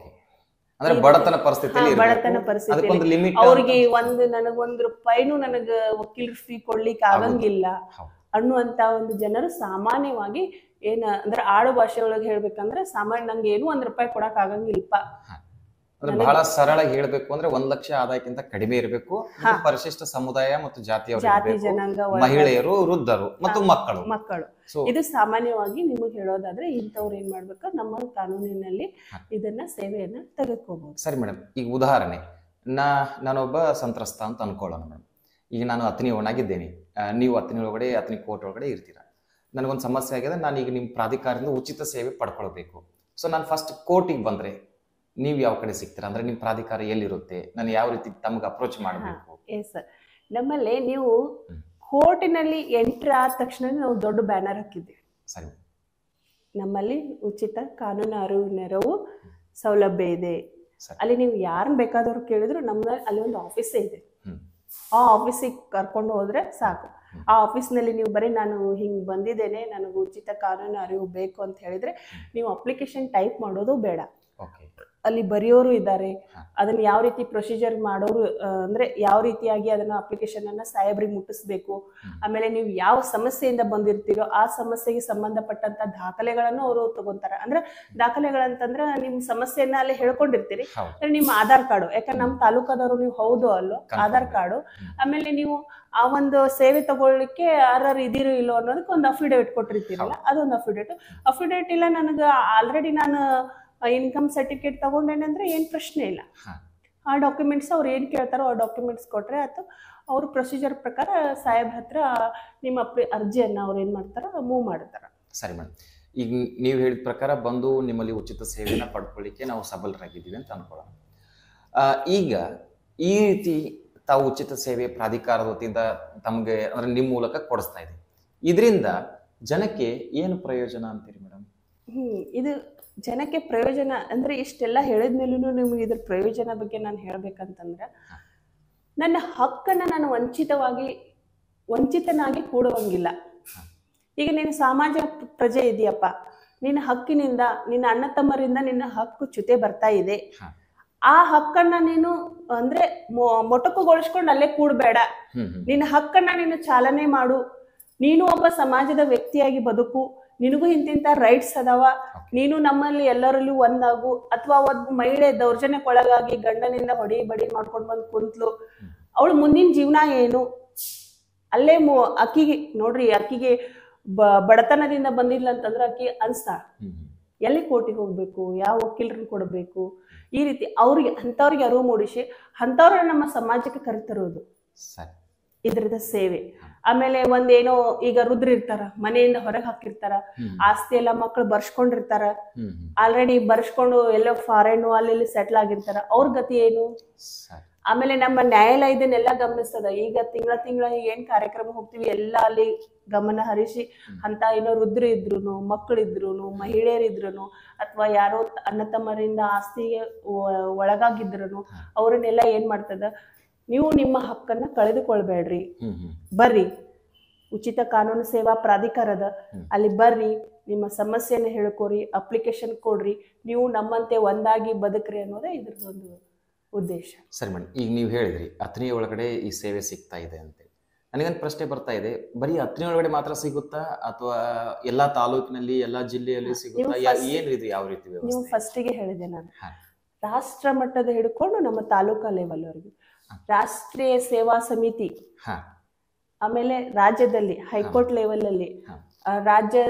ಬಡತನ ಪರಿಸ್ಥಿತಿ, ಅವ್ರಿಗೆ ನನಗ್ 1 ರೂಪಾಯಿನೂ ನನಗ ವಕೀಲರ ಫೀ ಕೊಡ್ಲಿಕ್ಕೆ ಆಗಂಗಿಲ್ಲ ಅನ್ನುವಂತ ಒಂದು ಜನರು ಸಾಮಾನ್ಯವಾಗಿ ಅಂದ್ರೆ ಆಡು ಭಾಷೆ ಒಳಗೆ ಹೇಳ್ಬೇಕಂದ್ರೆ ಸಾಮಾನ್ಯ ನಂಗೆ ಏನು ₹1 ಕೊಡಕ್ ಆಗಂಗಿಲ್ಲಪ್ಪ. ಅಂದ್ರೆ ಬಹಳ ಸರಳ ಹೇಳ್ಬೇಕು ಅಂದ್ರೆ 1 ಲಕ್ಷ ಆದಾಯಕ್ಕಿಂತ ಕಡಿಮೆ ಇರಬೇಕು, ಪರಿಶಿಷ್ಟ ಸಮುದಾಯ ಮತ್ತು ಜಾತಿ ಜನಾಂಗ, ಮಹಿಳೆಯರು, ವೃದ್ಧರು ಮತ್ತು ಮಕ್ಕಳು. ಇದು ಸಾಮಾನ್ಯವಾಗಿ ನಿಮಗೆ ಹೇಳೋದಾದ್ರೆ ಇಂಥವ್ರು ಏನ್ ಮಾಡ್ಬೇಕು, ನಮ್ಮ ಕಾನೂನಿನಲ್ಲಿ ಇದನ್ನ ಸೇವೆಯನ್ನ ತೆಗೆದುಕೋಬಹುದು. ಸರಿ ಮೇಡಮ್, ಈಗ ಉದಾಹರಣೆ ನಾನೊಬ್ಬ ಸಂತ್ರಸ್ತ ಅಂತ ಅನ್ಕೊಳ್ಳೋಣ ಮೇಡಮ್. ಈಗ ನಾನು ಅತನಿ ಒಳಗಿದ್ದೇನೆ, ನೀವು ಅತನಿ ಒಳಗಡೆ ಅತನಿ ಕೋರ್ಟ್ ಒಳಗಡೆ ಇರ್ತೀರಾ. ನನಗೊಂದು ಸಮಸ್ಯೆ ಆಗಿದೆ, ನಾನು ಈಗ ನಿಮ್ಮ ಪ್ರಾಧಿಕಾರದಿಂದ ಉಚಿತ ಸೇವೆ ಪಡ್ಕೊಳ್ಬೇಕು. ಸೊ ನಾನು ಫಸ್ಟ್ ಕೋರ್ಟಿಗೆ ಬಂದ್ರೆ ನೀವು ಯಾವ ಕಡೆ ಸಿಗ್ತೀರಾ? ಅಂದ್ರೆ ನಿಮ್ಮ ಪ್ರಾಧಿಕಾರ ಎಲ್ಲಿರುತ್ತೆ, ನಾನು ಯಾವ ರೀತಿ ತಮ್ಗೆ ಅಪ್ರೋಚ್ ಮಾಡಬೇಕು? ಸರ್, ನಮ್ಮಲ್ಲಿ ನೀವು ಕೋರ್ಟಿನಲ್ಲಿ ಎಂಟ್ರಿ ಆದ ತಕ್ಷಣ ನಾವು ದೊಡ್ಡ ಬ್ಯಾನರ್ ಹಾಕಿದ್ದೀವಿ. ಸರಿ, ನಮ್ಮಲ್ಲಿ ಉಚಿತ ಕಾನೂನು ಅರಿವು ನೆರವು ಸೌಲಭ್ಯ ಇದೆ. ಅಲ್ಲಿ ನೀವು ಯಾರನ್ನ ಬೇಕಾದವ್ರು ಕೇಳಿದ್ರು ನಮ್ಮಲ್ಲಿ ಅಲ್ಲಿ ಒಂದು ಆಫೀಸೇ ಇದೆ. ಆ ಆಫೀಸಿಗೆ ಕರ್ಕೊಂಡು ಹೋದ್ರೆ ಸಾಕು. ಆ ಆಫೀಸ್ನಲ್ಲಿ ನೀವು ಬರೀ ನಾನು ಹಿಂಗೆ ಬಂದಿದ್ದೇನೆ, ನನಗೆ ಉಚಿತ ಕಾನೂನು ಅರಿವು ಬೇಕು ಅಂತ ಹೇಳಿದ್ರೆ ನೀವು ಅಪ್ಲಿಕೇಶನ್ ಟೈಪ್ ಮಾಡೋದು ಬೇಡ. ಅಲ್ಲಿ ಬರೆಯೋರು ಇದ್ದಾರೆ, ಅದನ್ನ ಯಾವ ರೀತಿ ಪ್ರೊಸೀಜರ್ ಮಾಡೋರು, ಅಂದ್ರೆ ಯಾವ ರೀತಿಯಾಗಿ ಅದನ್ನ ಅಪ್ಲಿಕೇಶನ್ ಅನ್ನ ಸಾಹೇಬ್ರಿಗೆ ಮುಟ್ಟಿಸ್ಬೇಕು, ಆಮೇಲೆ ನೀವು ಯಾವ ಸಮಸ್ಯೆಯಿಂದ ಬಂದಿರ್ತೀರೋ ಆ ಸಮಸ್ಯೆಗೆ ಸಂಬಂಧಪಟ್ಟಂತ ದಾಖಲೆಗಳನ್ನು ಅವರು ತಗೊಂತಾರ. ಅಂದ್ರೆ ದಾಖಲೆಗಳಂತಂದ್ರೆ ನಿಮ್ ಸಮಸ್ಯೆಯನ್ನ ಅಲ್ಲಿ ಹೇಳ್ಕೊಂಡಿರ್ತೀರಿ, ನಿಮ್ಮ ಆಧಾರ್ ಕಾರ್ಡು, ಯಾಕಂದ್ರೆ ನಮ್ಮ ತಾಲೂಕದವರು ನೀವು ಹೌದು ಅಲ್ಲೋ ಆಧಾರ್ ಕಾರ್ಡು, ಆಮೇಲೆ ನೀವು ಆ ಒಂದು ಸೇವೆ ತಗೊಳ್ಳಿಕ್ಕೆ ಯಾರು ಇದಿರೋ ಇಲ್ಲೋ ಅನ್ನೋದಕ್ಕೆ ಒಂದು ಅಫಿಡೇವಿಟ್ ಕೊಟ್ಟಿರ್ತೀರಲ್ಲ, ಅದೊಂದು ಅಫಿಡೇವಿಟ್ ಇಲ್ಲ ನನಗೆ ಆಲ್ರೆಡಿ ನಾನು ಇನ್ಕಮ್ ಸರ್ಟಿಫಿಕೇಟ್ ತಗೊಂಡೇನೆ ಅಂದ್ರೆ ಏನ್ ಪ್ರಶ್ನೆ ಇಲ್ಲ. ಆ ಡಾಕ್ಯುಮೆಂಟ್ಸ್ ಅವ್ರು ಏನ್ ಕೇಳ್ತಾರೋ ಆ ಡಾಕ್ಯುಮೆಂಟ್ಸ್ ಕೊಟ್ರೆ ಆಯ್ತು. ಅವ್ರ ಪ್ರೊಸೀಜರ್ ಪ್ರಕಾರ ಸಾಹೇಬ್ರ ಹತ್ರ ನಿಮ್ಮ ಅರ್ಜಿಯನ್ನ ಅವ್ರು ಏನ್ ಮಾಡ್ತಾರ ಮೂವ್ ಮಾಡ್ತಾರ. ಸರಿ ಮೇಡಮ್, ಈಗ ನೀವು ಹೇಳಿದ ಪ್ರಕಾರ ಬಂದು ನಿಮ್ಮಲ್ಲಿ ಉಚಿತ ಸೇವೆನ ಪಡ್ಕೊಳ್ಳಿಕ್ಕೆ ನಾವು ಸಬಲರಾಗಿದ್ದೀವಿ ಅಂತ ಅನ್ಕೊಳ್ಳೋಣ. ಈಗ ಈ ರೀತಿ ತಾವು ಉಚಿತ ಸೇವೆ ಪ್ರಾಧಿಕಾರದ ವತಿಯಿಂದ ತಮಗೆ ಅಂದ್ರೆ ನಿಮ್ಮ ಮೂಲಕ ಕೊಡಿಸ್ತಾ ಇದೆ, ಇದರಿಂದ ಜನಕ್ಕೆ ಏನು ಪ್ರಯೋಜನ ಅಂತೀರಿ ಮೇಡಮ್? ಇದು ಜನಕ್ಕೆ ಪ್ರಯೋಜನ ಅಂದ್ರೆ ಇಷ್ಟೆಲ್ಲ ಹೇಳಿದ್ಮೇಲೂ ನಿಮ್ಗೆ ಇದ್ರ ಪ್ರಯೋಜನ ಬಗ್ಗೆ ನಾನು ಹೇಳ್ಬೇಕಂತಂದ್ರೆ, ನನ್ನ ಹಕ್ಕನ್ನ ನಾನು ವಂಚಿತನಾಗಿ ಕೂಡುವಂಗಿಲ್ಲ. ಈಗ ನೀನು ಸಾಮಾಜಿಕ ಪ್ರಜೆ ಇದೆಯಪ್ಪ, ನಿನ್ನ ಹಕ್ಕಿನಿಂದ ನಿನ್ನ ಅಣ್ಣ ತಮ್ಮರಿಂದ ನಿನ್ನ ಹಕ್ಕು ಚ್ಯುತಿ ಬರ್ತಾ ಇದೆ. ಆ ಹಕ್ಕನ್ನ ನೀನು ಅಂದ್ರೆ ಮೊಟಕುಗೊಳಿಸ್ಕೊಂಡು ಅಲ್ಲೇ ಕೂಡಬೇಡ. ನಿನ್ನ ಹಕ್ಕನ್ನ ನೀನು ಚಾಲನೆ ಮಾಡು. ನೀನು ಒಬ್ಬ ಸಮಾಜದ ವ್ಯಕ್ತಿಯಾಗಿ ಬದುಕು. ನಿನಗೂ ಇಂತಿಂತ ರೈಟ್ಸ್ ಅದಾವ. ನೀನು ನಮ್ಮಲ್ಲಿ ಎಲ್ಲರಲ್ಲೂ ಒಂದಾಗು. ಅಥವಾ ಒಬ್ಬ ಮಹಿಳೆ ದೌರ್ಜನ್ಯಕ್ಕೊಳಗಾಗಿ ಗಂಡನಿಂದ ಹೊಡಿ ಬಡಿ ಮಾಡ್ಕೊಂಡು ಬಂದು ಕುಂತ್ಲು, ಅವಳು ಮುಂದಿನ ಜೀವನ ಏನು? ಅಲ್ಲೇ ಅಕ್ಕಿಗೆ ನೋಡ್ರಿ, ಅಕ್ಕಿಗೆ ಬಡತನದಿಂದ ಬಂದಿಲ್ಲ ಅಂತಂದ್ರೆ ಅಕ್ಕಿ ಅನ್ಸ್ತಾಳ, ಎಲ್ಲಿ ಕೋರ್ಟಿಗೆ ಹೋಗ್ಬೇಕು, ಯಾವ ವಕೀಲರನ್ನ ಕೊಡಬೇಕು, ಈ ರೀತಿ ಅಂಥವ್ರಿಗೆ ಅರಿವು ಮೂಡಿಸಿ ಅಂಥವ್ರ ನಮ್ಮ ಸಮಾಜಕ್ಕೆ ಕರೆತರೋದು ಇದ್ರದ ಸೇವೆ. ಆಮೇಲೆ ಒಂದೇನೋ ಈಗ ರುದ್ರ ಇರ್ತಾರ, ಮನೆಯಿಂದ ಹೊರಗೆ ಹಾಕಿರ್ತಾರ, ಆಸ್ತಿ ಎಲ್ಲ ಮಕ್ಕಳು ಬರ್ಸ್ಕೊಂಡಿರ್ತಾರ, ಆಲ್ರೆಡಿ ಬರ್ಸ್ಕೊಂಡು ಎಲ್ಲೋ ಫಾರಿನ್ ಅಲ್ಲಿ ಸೆಟ್ಲ್ ಆಗಿರ್ತಾರ, ಅವ್ರ ಗತಿ ಏನು? ಆಮೇಲೆ ನಮ್ಮ ನ್ಯಾಯಾಲಯ ಇದನ್ನೆಲ್ಲ ಗಮನಿಸ್ತದ. ಈಗ ತಿಂಗಳ ಏನ್ ಕಾರ್ಯಕ್ರಮ ಹೋಗ್ತೀವಿ ಎಲ್ಲ ಅಲ್ಲಿ ಗಮನ ಹರಿಸಿ ಅಂತ ಏನೋ ರುದ್ರ ಇದ್ರು, ಮಕ್ಕಳಿದ್ರು, ಮಹಿಳೆಯರಿದ್ರು, ಅಥವಾ ಯಾರೋ ಅಣ್ಣ ತಮ್ಮರಿಂದ ಆಸ್ತಿಗೆ ಒಳಗಾಗಿದ್ರು, ಅವ್ರನ್ನೆಲ್ಲ ಏನ್ ಮಾಡ್ತದ, ನೀವು ನಿಮ್ಮ ಹಕ್ಕನ್ನ ಕಳೆದುಕೊಳ್ಬೇಡ್ರಿ, ಬರ್ರಿ ಉಚಿತ ಕಾನೂನು ಸೇವಾ ಪ್ರಾಧಿಕಾರದ ಅಲ್ಲಿ ಬರ್ರಿ, ನಿಮ್ಮ ಸಮಸ್ಯೆನ ಹೇಳ್ಕೊರಿ, ಅಪ್ಲಿಕೇಶನ್ ಕೊಡ್ರಿ, ನೀವು ನಮ್ಮಂತೆ ಒಂದಾಗಿ ಬದುಕ್ರಿ ಅನ್ನೋದೇ ಇದ್ರದೊಂದು ಉದ್ದೇಶ. ಸರಿ ಮೇಡಮ್, ಈಗ ನೀವು ಹೇಳಿದ್ರಿ ಅತನಿ ಒಳಗಡೆ ಈ ಸೇವೆ ಸಿಗ್ತಾ ಇದೆ ಅಂತ. ನನಗೊಂದು ಪ್ರಶ್ನೆ ಬರ್ತಾ ಇದೆ, ಬರೀ ಅತನಿ ಒಳಗಡೆ ಮಾತ್ರ ಸಿಗುತ್ತಾ ಅಥವಾ ಎಲ್ಲಾ ತಾಲೂಕಿನಲ್ಲಿ ಎಲ್ಲಾ ಜಿಲ್ಲೆಯಲ್ಲಿ ಸಿಗುತ್ತಾ? ಏನಿದೆ, ಯಾವ ರೀತಿ ವ್ಯವಸ್ಥೆ? ನೀವು ಫಸ್ಟಿಗೆ ಹೇಳಿದೆ ನಾನು, ರಾಷ್ಟ್ರ ಮಟ್ಟದ ಹಿಡ್ಕೊಂಡು ನಮ್ಮ ತಾಲೂಕಾ ಲೆವೆಲ್ ವರೆಗೂ ರಾಷ್ಟ್ರೀಯ ಸೇವಾ ಸಮಿತಿ, ಆಮೇಲೆ ರಾಜ್ಯದಲ್ಲಿ ಹೈಕೋರ್ಟ್ ಲೆವೆಲ್ ಅಲ್ಲಿ ರಾಜ್ಯ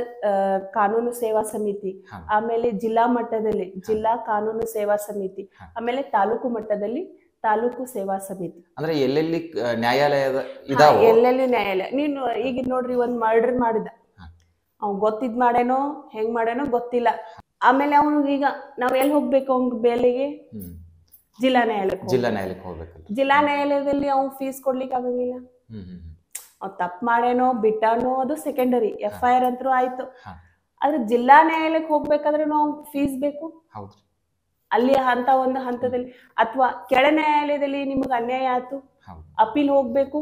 ಕಾನೂನು ಸೇವಾ ಸಮಿತಿ, ಆಮೇಲೆ ಜಿಲ್ಲಾ ಮಟ್ಟದಲ್ಲಿ ಜಿಲ್ಲಾ ಕಾನೂನು ಸೇವಾ ಸಮಿತಿ, ಆಮೇಲೆ ತಾಲೂಕು ಮಟ್ಟದಲ್ಲಿ ತಾಲೂಕು ಸೇವಾ ಸಮಿತಿ. ಅಂದ್ರೆ ಎಲ್ಲೆಲ್ಲಿ ನ್ಯಾಯಾಲಯದ ಎಲ್ಲೆಲ್ಲಿ ನ್ಯಾಯಾಲಯ. ನೀನು ಈಗ ನೋಡ್ರಿ, ಒಂದ್ ಮರ್ಡರ್ ಮಾಡಿದ, ಅವ್ನ್ ಗೊತ್ತಿದ್ ಮಾಡೇನೋ ಹೆಂಗ್ ಮಾಡೇನೋ ಗೊತ್ತಿಲ್ಲ. ಆಮೇಲೆ ಅವನು ಈಗ ನಾವ್ ಎಲ್ಲಿ ಹೋಗ್ಬೇಕು ಅವ್ನ ಬೇಲಿಗೆ? ಜಿಲ್ಲಾ ನ್ಯಾಯಾಲಯಕ್ಕೆ ಹೋಗ್ಬೇಕು. ಜಿಲ್ಲಾ ನ್ಯಾಯಾಲಯದಲ್ಲಿ ಅವ್ನು ಫೀಸ್ ಕೊಡ್ಲಿಕ್ಕೆ ಆಗಂಗಿಲ್ಲ. ಅವ್ ತಪ್ಪು ಮಾಡೇನೋ ಬಿಟ್ಟಾನೋ ಅದು ಸೆಕೆಂಡರಿ, FIR ಅಂತೂ ಆಯ್ತು. ಆದ್ರೆ ಜಿಲ್ಲಾ ನ್ಯಾಯಾಲಯಕ್ಕೆ ಹೋಗ್ಬೇಕಾದ್ರೆ ನಾವು ಫೀಸ್ ಬೇಕು ಅಲ್ಲಿ ಅಂತ ಒಂದು ಹಂತದಲ್ಲಿ. ಅಥವಾ ಕೆಳ ನ್ಯಾಯಾಲಯದಲ್ಲಿ ನಿಮ್ಗೆ ಅನ್ಯಾಯ ಆಯ್ತು, ಅಪೀಲ್ ಹೋಗ್ಬೇಕು,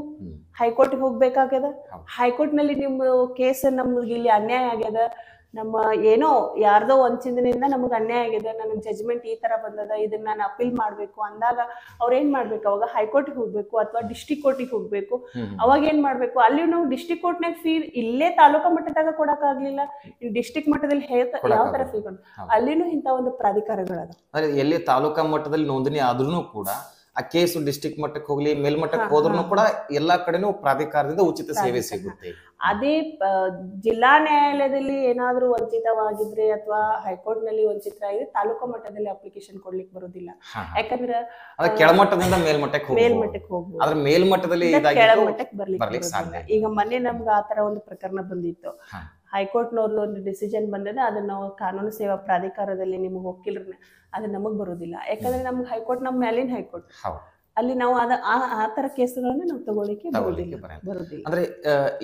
ಹೈಕೋರ್ಟ್ಗೆ ಹೋಗ್ಬೇಕಾಗ್ಯದ. ಹೈಕೋರ್ಟ್ ನಲ್ಲಿ ನಿಮ್ಮ ಕೇಸ್ ನಮ್ಗೆ ಇಲ್ಲಿ ಅನ್ಯಾಯ ಆಗ್ಯದ, ನಮ್ಮ ಏನೋ ಯಾರ್ದೋ ವಂಚಿತನಿಂದ ನಮಗೆ ಅನ್ಯಾಯ ಆಗಿದೆ, ನನಗೆ ಜಜ್ಮೆಂಟ್ ಈ ತರ ಬಂದದ, ಇದನ್ನ ನಾನು ಅಪೀಲ್ ಮಾಡ್ಬೇಕು ಅಂದಾಗ ಅವ್ರು ಏನ್ ಮಾಡ್ಬೇಕು, ಅವಾಗ ಹೈಕೋರ್ಟಿಗೆ ಹೋಗ್ಬೇಕು ಅಥವಾ ಡಿಸ್ಟ್ರಿಕ್ಟ್ ಕೋರ್ಟಿಗೆ ಹೋಗ್ಬೇಕು. ಅವಾಗ ಏನ್ ಮಾಡ್ಬೇಕು, ಅಲ್ಲಿ ನಾವು ಡಿಸ್ಟ್ರಿಕ್ಟ್ ಕೋರ್ಟ್ನಾಗ ಫೀ ಇಲ್ಲೇ ತಾಲೂಕಾ ಮಟ್ಟದಾಗ ಕೊಡಕ್ ಆಗ್ಲಿಲ್ಲ, ಡಿಸ್ಟ್ರಿಕ್ಟ್ ಮಟ್ಟದಲ್ಲಿ ಯಾವ ತರ ಫೀ ಕೊಡ, ಅಲ್ಲಿನೂ ಇಂತ ಒಂದು ಪ್ರಾಧಿಕಾರಗಳದ. ಎಲ್ಲಿ ತಾಲೂಕಾ ಮಟ್ಟದಲ್ಲಿ ನೋಂದಣಿ ಆದ್ರೂ ಕೂಡ ಆ ಕೇಸು ಡಿಸ್ಟ್ರಿಕ್ಟ್ ಮಟ್ಟಕ್ಕೆ ಹೋಗ್ಲಿ ಮೇಲ್ಮಟ್ಟಕ್ಕೆ ಹೋದ್ರೂ ಕೂಡ ಎಲ್ಲಾ ಕಡೆನೂ ಪ್ರಾಧಿಕಾರದಿಂದ ಉಚಿತ ಸೇವೆ ಸಿಗುತ್ತೆ. ಅದೇ ಜಿಲ್ಲಾ ನ್ಯಾಯಾಲಯದಲ್ಲಿ ಏನಾದ್ರೂ ವಂಚಿತವಾಗಿದ್ರೆ ಅಥವಾ ಹೈಕೋರ್ಟ್ ನಲ್ಲಿ ವಂಚಿತರಾಗಿದ್ರೆ ತಾಲೂಕಾ ಮಟ್ಟದಲ್ಲಿ ಅಪ್ಲಿಕೇಶನ್ ಕೊಡ್ಲಿಕ್ಕೆ ಬರೋದಿಲ್ಲ. ಯಾಕಂದ್ರೆ ಕೆಳಮಟ್ಟದಿಂದ ಮೇಲ್ಮಟ್ಟಕ್ಕೆ ಹೋಗ್ಬೋದು, ಆದ್ರೆ ಮೇಲ್ಮಟ್ಟದಲ್ಲಿ ಕೆಳಮಟ್ಟಕ್ಕೆ ಬರ್ಲಿಕ್ಕೆ ಸಾಧ್ಯ. ಈಗ ಮೊನ್ನೆ ನಮ್ಗೆ ಆತರ ಒಂದು ಪ್ರಕರಣ ಬಂದಿತ್ತು, ಹೈಕೋರ್ಟ್ನವ್ರದ್ದು ಒಂದು ಡಿಸಿಷನ್ ಬಂದಿದೆ, ಅದನ್ನ ನಾವು ಕಾನೂನು ಸೇವಾ ಪ್ರಾಧಿಕಾರದಲ್ಲಿ ನಿಮ್ಗೆ ವಕೀಲರನ್ನ ಅದು ನಮಗ್ ಬರೋದಿಲ್ಲ. ಯಾಕಂದ್ರೆ ನಮ್ಗೆ ಹೈಕೋರ್ಟ್ ನಮ್ಮ ಮೇಲಿನ ಹೈಕೋರ್ಟ್, ಅಲ್ಲಿ ನಾವು ಆ ತರ ಕೇಸುಗಳನ್ನ ನಾವು ತಗೊಳ್ಳಿಕ್ಕೆ ಬರೋದಿಲ್ಲ. ಅಂದ್ರೆ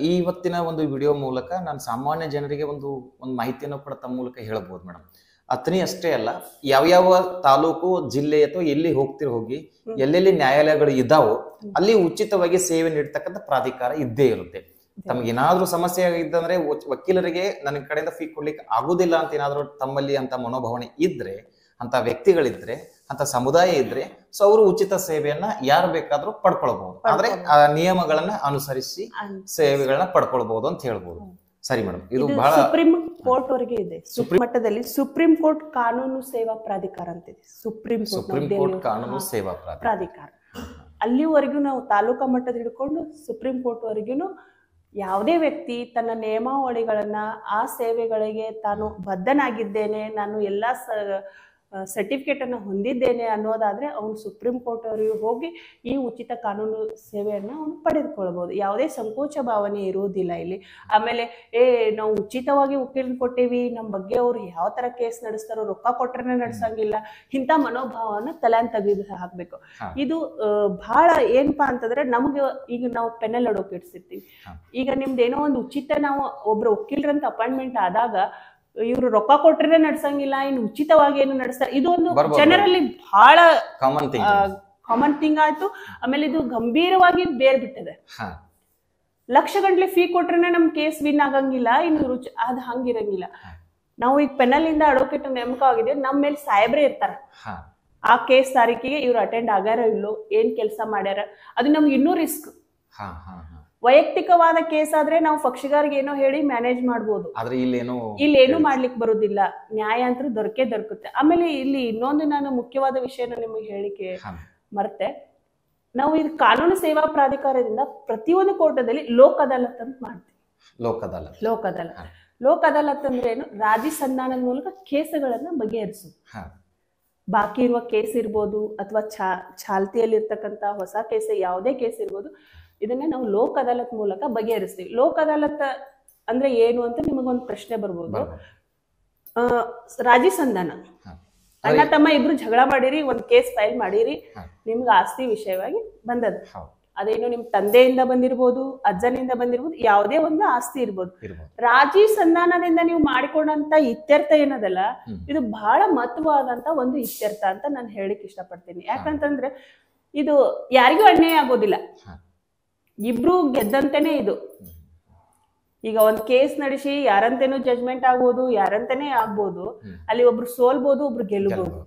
ಇವತ್ತಿನ ಒಂದು ವಿಡಿಯೋ ಮೂಲಕ ನಾನು ಸಾಮಾನ್ಯ ಜನರಿಗೆ ಒಂದು ಮಾಹಿತಿಯನ್ನು ಕೂಡ ತಮ್ಮ ಮೂಲಕ ಹೇಳಬಹುದು ಮೇಡಮ್. ಅತನಿ ಅಷ್ಟೇ ಅಲ್ಲ, ಯಾವ್ಯಾವ ತಾಲೂಕು ಜಿಲ್ಲೆ ಅಥವಾ ಎಲ್ಲಿ ಹೋಗಿ ಎಲ್ಲೆಲ್ಲಿ ನ್ಯಾಯಾಲಯಗಳು ಇದಾವೋ ಅಲ್ಲಿ ಉಚಿತವಾಗಿ ಸೇವೆ ನೀಡ್ತಕ್ಕಂಥ ಪ್ರಾಧಿಕಾರ ಇದ್ದೇ ಇರುತ್ತೆ. ತಮಗೇನಾದ್ರೂ ಸಮಸ್ಯೆ ಇದ್ದಂದ್ರೆ ವಕೀಲರಿಗೆ ನನ್ನ ಕಡೆಯಿಂದ ಫೀ ಕೊಡ್ಲಿಕ್ಕೆ ಆಗುದಿಲ್ಲ ಅಂತ ಏನಾದ್ರೂ ತಮ್ಮಲ್ಲಿ ಅಂತ ಮನೋಭಾವನೆ ಇದ್ರೆ, ಅಂತ ವ್ಯಕ್ತಿಗಳಿದ್ರೆ, ಅಂತ ಸಮುದಾಯ ಇದ್ರೆ, ಸೊ ಅವರು ಉಚಿತ ಸೇವೆಯನ್ನ ಯಾರು ಬೇಕಾದ್ರೂ ಪಡ್ಕೊಳ್ಬಹುದು. ಆದ್ರೆ ಆ ನಿಯಮಗಳನ್ನ ಅನುಸರಿಸಿ ಸೇವೆಗಳನ್ನ ಪಡ್ಕೊಳ್ಬಹುದು ಅಂತ ಹೇಳ್ಬೋದು. ಸರಿ ಮೇಡಮ್, ಇದು ಬಹಳ ಸುಪ್ರೀಂ ಕೋರ್ಟ್ ವರೆಗೆ ಇದೆ. ಮಟ್ಟದಲ್ಲಿ ಸುಪ್ರೀಂ ಕೋರ್ಟ್ ಕಾನೂನು ಸೇವಾ ಪ್ರಾಧಿಕಾರ ಅಂತಿದೆ. ಸುಪ್ರೀಂ ಕೋರ್ಟ್ ಕಾನೂನು ಸೇವಾ ಪ್ರಾಧಿಕಾರ ಅಲ್ಲಿವರೆಗೂ ನಾವು ತಾಲೂಕಾ ಮಟ್ಟದ ಹಿಡ್ಕೊಂಡು ಸುಪ್ರೀಂ ಕೋರ್ಟ್ ವರೆಗೂ ಯಾವುದೇ ವ್ಯಕ್ತಿ ತನ್ನ ನಿಯಮಾವಳಿಗಳನ್ನ ಆ ಸೇವೆಗಳಿಗೆ ತಾನು ಬದ್ಧನಾಗಿದ್ದೇನೆ, ನಾನು ಎಲ್ಲಾ ಸರ್ಟಿಫಿಕೇಟ್ ಅನ್ನು ಹೊಂದಿದ್ದೇನೆ ಅನ್ನೋದಾದ್ರೆ ಅವನು ಸುಪ್ರೀಂ ಕೋರ್ಟ್ ಅವರಿಗೆ ಹೋಗಿ ಈ ಉಚಿತ ಕಾನೂನು ಸೇವೆಯನ್ನ ಅವನು ಪಡೆದುಕೊಳ್ಬಹುದು. ಯಾವುದೇ ಸಂಕೋಚ ಭಾವನೆ ಇರುವುದಿಲ್ಲ ಇಲ್ಲಿ. ಆಮೇಲೆ ನಾವು ಉಚಿತವಾಗಿ ವಕೀಲನ್ ಕೊಟ್ಟೇವಿ, ನಮ್ಮ ಬಗ್ಗೆ ಅವ್ರು ಯಾವ ತರ ಕೇಸ್ ನಡೆಸ್ತಾರೋ, ರೊಕ್ಕ ಕೊಟ್ರೆ ನಡೆಸಂಗಿಲ್ಲ, ಇಂಥ ಮನೋಭಾವನ ತಲೆನ್ ತೆಗೆದು ಹಾಕ್ಬೇಕು. ಇದು ಬಹಳ ಏನಪ್ಪಾ ಅಂತಂದ್ರೆ, ನಮ್ಗೆ ಈಗ ನಾವು ಪೆನಲ್ ಅಡ್ವೊಕೇಟ್ಸ್ ಇರ್ತೀವಿ, ಈಗ ನಿಮ್ದೇನೋ ಒಂದು ಉಚಿತ ನಾವು ಒಬ್ರು ವಕೀಲರಂತ ಅಪಾಯಿಂಟ್ಮೆಂಟ್ ಆದಾಗ ಇವ್ರು ರೊಕ್ಕ ಕೊಟ್ರೆ ನಡ್ಸಂಗಿಲ್ಲ, ಇನ್ನು ಉಚಿತವಾಗಿ ಏನು ನಡೆಸ್ತಾರೆ, ಇದು ಒಂದು ಜನರಲ್ಲಿ ಬಹಳ ಕಾಮನ್ ಥಿಂಗ್ ಆಯ್ತು. ಆಮೇಲೆ ಇದು ಗಂಭೀರವಾಗಿ ಬೇರ್ ಬಿಟ್ಟಿದೆ. ಲಕ್ಷ ಗಂಟ್ಲೆ ಫೀ ಕೊಟ್ರೆ ನಮ್ ಕೇಸ್ ವಿನ್ ಆಗಂಗಿಲ್ಲ, ಇನ್ನು ಅದ್ ಹಂಗಿರಂಗಿಲ್ಲ. ನಾವು ಈಗ ಪೆನಲ್ ಇಂದ ಅಡ್ವೊಕೇಟ್ ನೇಮಕ ಆಗಿದೆ, ನಮ್ಮ ಮೇಲೆ ಸಾಹೇಬ್ರೆ ಇರ್ತಾರ, ಆ ಕೇಸ್ ತಾರೀಕಿಗೆ ಇವ್ರು ಅಟೆಂಡ್ ಆಗ್ಯಾರ ಇಲ್ಲೋ, ಏನ್ ಕೆಲಸ ಮಾಡ್ಯಾರ, ಅದು ನಮ್ಗೆ ಇನ್ನೂ ರಿಸ್ಕ್. ವೈಯಕ್ತಿಕವಾದ ಕೇಸ್ ಆದ್ರೆ ನಾವು ಪಕ್ಷಗಾರಿಗೆ ಏನೋ ಹೇಳಿ ಮ್ಯಾನೇಜ್ ಮಾಡ್ಬೋದು, ಇಲ್ಲಿ ಏನು ಮಾಡ್ಲಿಕ್ಕೆ ಬರುದಿಲ್ಲ, ನ್ಯಾಯ ಅಂತ ದೊರಕುತ್ತೆ. ಆಮೇಲೆ ಇಲ್ಲಿ ಇನ್ನೊಂದು ನಾನು ಮುಖ್ಯವಾದ ವಿಷಯನ ನಿಮಗೆ ಹೇಳಿಕೆ ಮರ್ತೆ, ನಾವು ಇದು ಕಾನೂನು ಸೇವಾ ಪ್ರಾಧಿಕಾರದಿಂದ ಪ್ರತಿಯೊಂದು ಕೋರ್ಟದಲ್ಲಿ ಲೋಕ್ ಅದಾಲತ್ ಅಂತ ಮಾಡ್ತೀವಿ. ಲೋಕ್ ಅದಾಲತ್ ಅಂದ್ರೆ ಏನು, ರಾಜಿ ಸಂಧಾನದ ಮೂಲಕ ಕೇಸುಗಳನ್ನ ಬಗೆಹರಿಸುದು. ಬಾಕಿ ಇರುವ ಕೇಸ್ ಇರ್ಬೋದು ಅಥವಾ ಚಾಲ್ತಿಯಲ್ಲಿ ಇರ್ತಕ್ಕಂಥ ಹೊಸ ಕೇಸ್, ಯಾವುದೇ ಕೇಸ್ ಇರ್ಬೋದು, ಇದನ್ನ ನಾವು ಲೋಕ್ ಅದಾಲತ್ ಮೂಲಕ ಬಗೆಹರಿಸ್ತೀವಿ. ಲೋಕ್ ಅದಾಲತ್ ಅಂದ್ರೆ ಏನು ಅಂತ ನಿಮಗೊಂದು ಪ್ರಶ್ನೆ ಬರ್ಬೋದು. ರಾಜಿ ಸಂಧಾನ, ಅಣ್ಣ ತಮ್ಮ ಇಬ್ರು ಜಗಳ ಮಾಡಿರಿ, ಒಂದ್ ಕೇಸ್ ಫೈಲ್ ಮಾಡಿರಿ, ನಿಮ್ಗೆ ಆಸ್ತಿ ವಿಷಯವಾಗಿ ಬಂದದ, ಅದೇನು ನಿಮ್ ತಂದೆಯಿಂದ ಬಂದಿರ್ಬೋದು, ಅಜ್ಜನಿಂದ ಬಂದಿರ್ಬೋದು, ಯಾವುದೇ ಒಂದು ಆಸ್ತಿ ಇರ್ಬೋದು. ರಾಜಿ ಸಂಧಾನದಿಂದ ನೀವು ಮಾಡಿಕೊಂಡಂತ ಇತ್ಯರ್ಥ ಏನದಲ್ಲ, ಇದು ಬಹಳ ಮಹತ್ವವಾದಂತ ಒಂದು ಇತ್ಯರ್ಥ ಅಂತ ನಾನು ಹೇಳಿಕ್ ಇಷ್ಟಪಡ್ತೀನಿ. ಯಾಕಂತಂದ್ರೆ ಇದು ಯಾರಿಗೂ ಅನ್ಯಾಯ ಆಗೋದಿಲ್ಲ, ಇಬ್ರು ಗೆದ್ದಂತೆನೆ ಇದು. ಈಗ ಒಂದ್ ಕೇಸ್ ನಡೆಸಿ ಯಾರಂತೇನು ಜಜ್ಮೆಂಟ್ ಆಗ್ಬೋದು, ಯಾರಂತಾನೆ ಆಗ್ಬೋದು, ಅಲ್ಲಿ ಒಬ್ರು ಸೋಲ್ಬೋದು, ಒಬ್ರು ಗೆಲ್ಲಬಹುದು.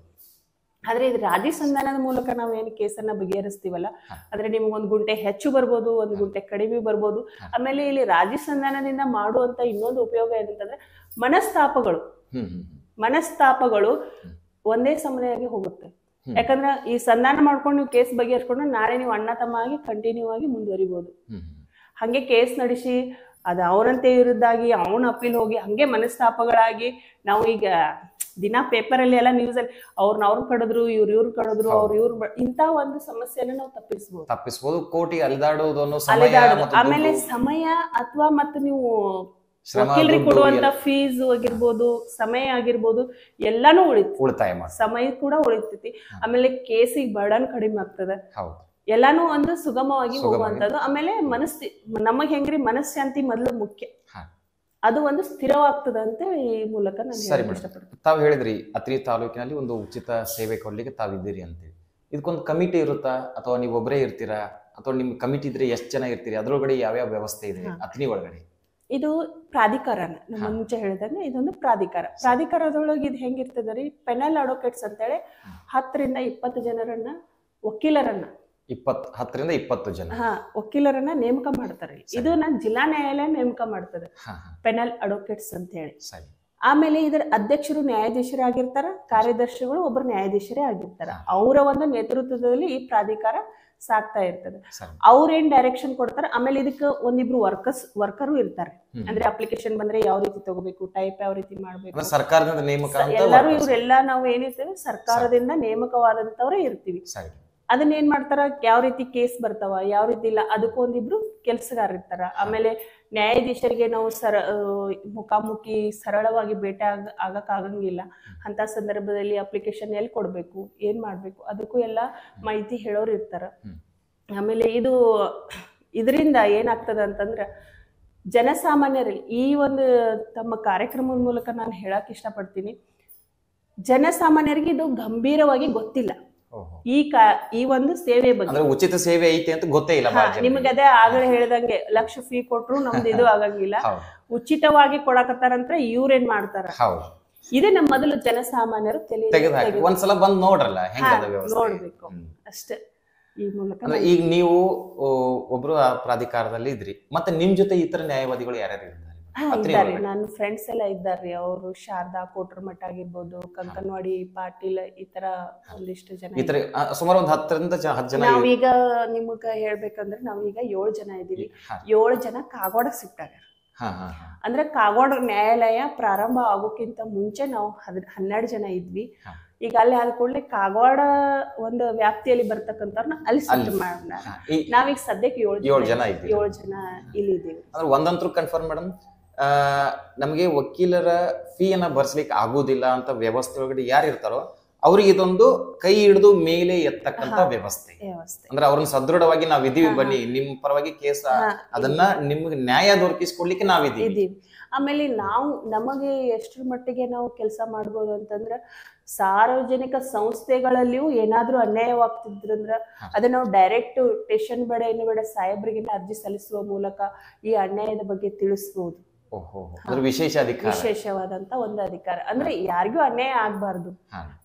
ಆದ್ರೆ ಇದು ರಾಜಿ ಸಂಧಾನದ ಮೂಲಕ ನಾವೇನು ಕೇಸನ್ನ ಬಗೆಹರಿಸ್ತೀವಲ್ಲ, ಆದ್ರೆ ನಿಮ್ಗೊಂದ್ ಗುಂಟೆ ಹೆಚ್ಚು ಬರ್ಬೋದು, ಒಂದ್ ಗುಂಟೆ ಕಡಿಮೆ ಬರ್ಬೋದು. ಆಮೇಲೆ ಇಲ್ಲಿ ರಾಜಿ ಸಂಧಾನದಿಂದ ಮಾಡುವಂತ ಇನ್ನೊಂದು ಉಪಯೋಗ ಏನಂತಂದ್ರೆ, ಮನಸ್ತಾಪಗಳು ಒಂದೇ ಸಮನೆಯಾಗಿ ಹೋಗುತ್ತೆ. ಯಾಕಂದ್ರೆ ಈ ಸಂಧಾನ ಮಾಡ್ಕೊಂಡು ನೀವು ಕೇಸ್ ಬಗೆಹರಿಸ್ಕೊಂಡು ನಾಳೆ ನೀವು ಅಣ್ಣ ತಮ್ಮ ಆಗಿ ಕಂಟಿನ್ಯೂ ಆಗಿ ಮುಂದುವರಿಬಹುದು. ಹಂಗೆ ಕೇಸ್ ನಡೆಸಿ ಅದು ಅವರಂತೆ ವಿರುದ್ಧಾಗಿ ಅವನ ಅಪೀಲ್ ಹೋಗಿ ಹಂಗೆ ಮನಸ್ತಾಪಗಳಾಗಿ ನಾವು ಈಗ ದಿನ ಪೇಪರ್ ಅಲ್ಲಿ ಎಲ್ಲ ನ್ಯೂಸ್ ಅಲ್ಲಿ ಅವ್ರ ಕಡಿದ್ರು, ಇವ್ರು ಕಡಿದ್ರು, ಇಂತ ಒಂದು ಸಮಸ್ಯೆನ ನಾವು ತಪ್ಪಿಸಬಹುದು. ಕೋರ್ಟಿಗೆ ಅಲೆದಾಡೋದು, ಆಮೇಲೆ ಸಮಯ ಅಥವಾ ಮತ್ತು ನೀವು ವಕೀಲರಿಗೆ ಕೊಡುವಂತ ಫೀಸ್ ಆಗಿರ್ಬೋದು, ಸಮಯ ಆಗಿರ್ಬೋದು, ಎಲ್ಲಾನು ಉಳಿತಾಯ ಸಮಯ ಕೂಡ ಉಳಿತೈತಿ. ಆಮೇಲೆ ಕೇಸಿಗೆ ಬರ್ಡನ್ ಕಡಿಮೆ ಆಗ್ತದೆ, ಎಲ್ಲಾನು ಒಂದು ಸುಗಮವಾಗಿ ಹೋಗುವಂತದ್ದು. ಆಮೇಲೆ ನಮಗ್ ಹೆಂಗ್ರಿ ಮನಃಶಾಂತಿ ಮೊದಲು ಮುಖ್ಯ, ಅದು ಒಂದು ಸ್ಥಿರವಾಗ್ತದೆ ಅಂತ ಈ ಮೂಲಕ ನಾನು ಇಷ್ಟಪಡ್ತೀನಿ. ತಾವು ಹೇಳಿದ್ರಿ ಅತ್ರಿ ತಾಲೂಕಿನಲ್ಲಿ ಒಂದು ಉಚಿತ ಸೇವೆ ಕೊಡ್ಲಿಕ್ಕೆ ತಾವಿದ್ದೀರಿ ಅಂತೇಳಿ. ಇದಕ್ಕೊಂದು ಕಮಿಟಿ ಇರುತ್ತಾ ಅಥವಾ ನೀವು ಒಬ್ಬರೇ ಇರ್ತೀರಾ ಅಥವಾ ನಿಮ್ ಕಮಿಟಿ ಇದ್ರೆ ಎಷ್ಟು ಜನ ಇರ್ತೀರಿ? ಅದ್ರೊಳಗಡೆ ಯಾವ್ಯಾವ ವ್ಯವಸ್ಥೆ ಇದೆ ಅತ್ರಿ ಒಳಗಡೆ? ಇದು ಪ್ರಾಧಿಕಾರನ ನಮ್ಮ ಮುಂಚೆ ಹೇಳಿದಂಗೆ ಇದೊಂದು ಪ್ರಾಧಿಕಾರದೊಳಗೆ ಇದು ಹೆಂಗಿರ್ತದ ರೀ, ಪೆನಲ್ ಅಡ್ವೊಕೇಟ್ಸ್ ಅಂತೇಳಿ 10 ರಿಂದ 20 ಜನರನ್ನ ವಕೀಲರನ್ನ 10 ರಿಂದ 20 ಜನ ವಕೀಲರನ್ನ ನೇಮಕ ಮಾಡ್ತಾರೆ. ಇದು ಜಿಲ್ಲಾ ನ್ಯಾಯಾಲಯ ನೇಮಕ ಮಾಡ್ತದೆ ಪೆನಲ್ ಅಡ್ವೊಕೇಟ್ಸ್ ಅಂತ ಹೇಳಿ. ಆಮೇಲೆ ಇದರ ಅಧ್ಯಕ್ಷರು ನ್ಯಾಯಾಧೀಶರೇ ಆಗಿರ್ತಾರ, ಕಾರ್ಯದರ್ಶಿಗಳು ಒಬ್ಬರು ನ್ಯಾಯಾಧೀಶರೇ ಆಗಿರ್ತಾರ. ಅವರ ಒಂದು ನೇತೃತ್ವದಲ್ಲಿ ಈ ಪ್ರಾಧಿಕಾರ ಸಾಕ್ತಾ ಇರ್ತದೆ. ಅವ್ರೇನ್ ಡೈರೆಕ್ಷನ್ ಕೊಡ್ತಾರ. ಆಮೇಲೆ ಇದಕ್ಕೆ ಒಂದಿಬ್ರು ವರ್ಕರು ಇರ್ತಾರೆ. ಅಂದ್ರೆ ಅಪ್ಲಿಕೇಶನ್ ಬಂದ್ರೆ ಯಾವ ರೀತಿ ತಗೋಬೇಕು, ಟೈಪ್ ಯಾವ ರೀತಿ ಮಾಡ್ಬೇಕು, ಸರ್ಕಾರದಿಂದ ನೇಮಕ ಎಲ್ಲರೂ ಇವರೆಲ್ಲ ನಾವು ಏನಿರ್ತೇವೆ ಸರ್ಕಾರದಿಂದ ನೇಮಕವಾದಂತವ್ರೆ ಇರ್ತೀವಿ. ಅದನ್ನ ಏನ್ ಮಾಡ್ತಾರ, ಯಾವ ರೀತಿ ಕೇಸ್ ಬರ್ತಾವ, ಯಾವ ರೀತಿ ಇಲ್ಲ, ಅದಕ್ಕೂ ಒಂದಿಬ್ರು ಕೆಲ್ಸಗಾರ ಇರ್ತಾರ. ಆಮೇಲೆ ನ್ಯಾಯಾಧೀಶರಿಗೆ ನಾವು ಮುಖಾಮುಖಿ ಸರಳವಾಗಿ ಭೇಟಿ ಆಗಕ್ ಆಗಂಗಿಲ್ಲ. ಅಂತ ಸಂದರ್ಭದಲ್ಲಿ ಅಪ್ಲಿಕೇಶನ್ ಎಲ್ಲಿ ಕೊಡ್ಬೇಕು, ಏನ್ ಮಾಡ್ಬೇಕು, ಅದಕ್ಕೂ ಎಲ್ಲ ಮಾಹಿತಿ ಹೇಳೋರು ಇರ್ತಾರ. ಆಮೇಲೆ ಇದರಿಂದ ಏನಾಗ್ತದ ಅಂತಂದ್ರ ಜನಸಾಮಾನ್ಯರಲ್ಲಿ ಈ ಒಂದು ತಮ್ಮ ಕಾರ್ಯಕ್ರಮದ ಮೂಲಕ ನಾನು ಹೇಳಕ್ ಇಷ್ಟಪಡ್ತೀನಿ, ಜನಸಾಮಾನ್ಯರಿಗೆ ಇದು ಗಂಭೀರವಾಗಿ ಗೊತ್ತಿಲ್ಲ. ಈ ಒಂದು ಸೇವೆ ಬಗ್ಗೆ ಉಚಿತ ಸೇವೆ ಐತೆ ಅಂತ ಗೊತ್ತೇ ಇಲ್ಲ. ನಿಮಗೆ ಅದೇ ಆಗಲೇ ಹೇಳ್ದಂಗೆ ಲಕ್ಷ ಫೀ ಕೊಟ್ರು ನಮ್ದು ಇದು ಆಗಂಗಿಲ್ಲ. ಉಚಿತವಾಗಿ ಕೊಡಕತ್ತಾರಂತ ಇವ್ರೇನ್ ಮಾಡ್ತಾರ, ಇದೇ ನಮ್ಮ ಮೊದಲು ಜನಸಾಮಾನ್ಯರು ಒಂದ್ಸಲ ಬಂದ್ ನೋಡ್ರಲ್ಲ ನೋಡ್ಬೇಕು ಅಷ್ಟೇ. ಈ ಮೂಲಕ ಈಗ ನೀವು ಒಬ್ರು ಪ್ರಾಧಿಕಾರದಲ್ಲಿ ಇದ್ರಿ, ಮತ್ತೆ ನಿಮ್ ಜೊತೆ ಇತರ ನ್ಯಾಯವಾದಿಗಳು ಯಾರ್ಯಾರು ಇದ್ದಾರೆ? ನನ್ನ ಫ್ರೆಂಡ್ಸ್ ಎಲ್ಲ ಇದ್ದಾರ್ರಿ. ಅವರು ಶಾರದಾ ಕೋಟ್ರಮಠ ಆಗಿರ್ಬೋದು, ಕಂಕನವಾಡಿ ಪಾಟೀಲ್, ಈ ತರ ಒಂದಿಷ್ಟು ಜನ, ಸುಮಾರು ಒಂದು 10 ರಿಂದ 10 ಜನ. ನಾವೀಗ ನಿಮಗ ಹೇಳ್ಬೇಕಂದ್ರೆ ನಾವೀಗ 7 ಜನ ಇದೀವಿ. 7 ಜನ ಕಾಗವಾಡ ಶಿಫ್ಟ್ ಆಗ್ಯಾರ. ಅಂದ್ರೆ ಕಾಗವಾಡ ನ್ಯಾಯಾಲಯ ಪ್ರಾರಂಭ ಆಗೋಕ್ಕಿಂತ ಮುಂಚೆ ನಾವು 12 ಜನ ಇದ್ವಿ. ಈಗ ಅಲ್ಲಿ ಆದ ಕೂಡಲೇ ಕಾಗವಾಡ ಒಂದು ವ್ಯಾಪ್ತಿಯಲ್ಲಿ ಬರ್ತಕ್ಕಂಥವ್ರನ್ನ ಅಲ್ಲಿ ಶಿಫ್ಟ್ ಮಾಡೋಣ. ನಾವೀಗ ಸದ್ಯಕ್ಕೆ 7 ಜನ ಇಲ್ಲಿ ಇದ್ದೀವಿ. ಒಂದಂತೂ ಕನ್ಫರ್ಮ್ ಮೇಡಮ್, ನಮಗೆ ವಕೀಲರ ಫೀಯನ್ನ ಬರ್ಸ್ಲಿಕ್ಕೆ ಆಗುದಿಲ್ಲ ಅಂತ ವ್ಯವಸ್ಥೆ ಒಳಗಡೆ ಯಾರು ಇರ್ತಾರೋ ಅವ್ರಿಗೆ ಇದೊಂದು ಕೈ ಹಿಡಿದು ಮೇಲೆ ಎತ್ತಕ್ಕಂತ ವ್ಯವಸ್ಥೆ. ಅಂದ್ರೆ ಅವ್ರನ್ನ ಸದೃಢವಾಗಿ ನಾವ್ ಇದೀವಿ, ಬನ್ನಿ ನಿಮ್ ಪರವಾಗಿ ಕೇಸ್ ಅದನ್ನ ನಿಮ್ಗೆ ನ್ಯಾಯ ದೊರಕಿಸ್ಕೊಡ್ಲಿಕ್ಕೆ ನಾವಿದೀವಿ. ಆಮೇಲೆ ನಮಗೆ ಎಷ್ಟರ ಮಟ್ಟಿಗೆ ನಾವು ಕೆಲಸ ಮಾಡ್ಬೋದು ಅಂತಂದ್ರ, ಸಾರ್ವಜನಿಕ ಸಂಸ್ಥೆಗಳಲ್ಲಿಯೂ ಏನಾದ್ರೂ ಅನ್ಯಾಯವಾಗ್ತಿದ್ರಂದ್ರ ಅದನ್ನ ನಾವು ಡೈರೆಕ್ಟ್ ಸ್ಟೇಷನ್ ಬೇಡ ಸಾಹೇಬ್ರಿಗೆ ಅರ್ಜಿ ಸಲ್ಲಿಸುವ ಮೂಲಕ ಈ ಅನ್ಯಾಯದ ಬಗ್ಗೆ ತಿಳಿಸಬಹುದು. ವಿಶೇಷವಾದಂತ ಒಂದು ಅಧಿಕಾರ. ಅಂದ್ರೆ ಯಾರಿಗೂ ಅನ್ಯಾಯ ಆಗ್ಬಾರ್ದು.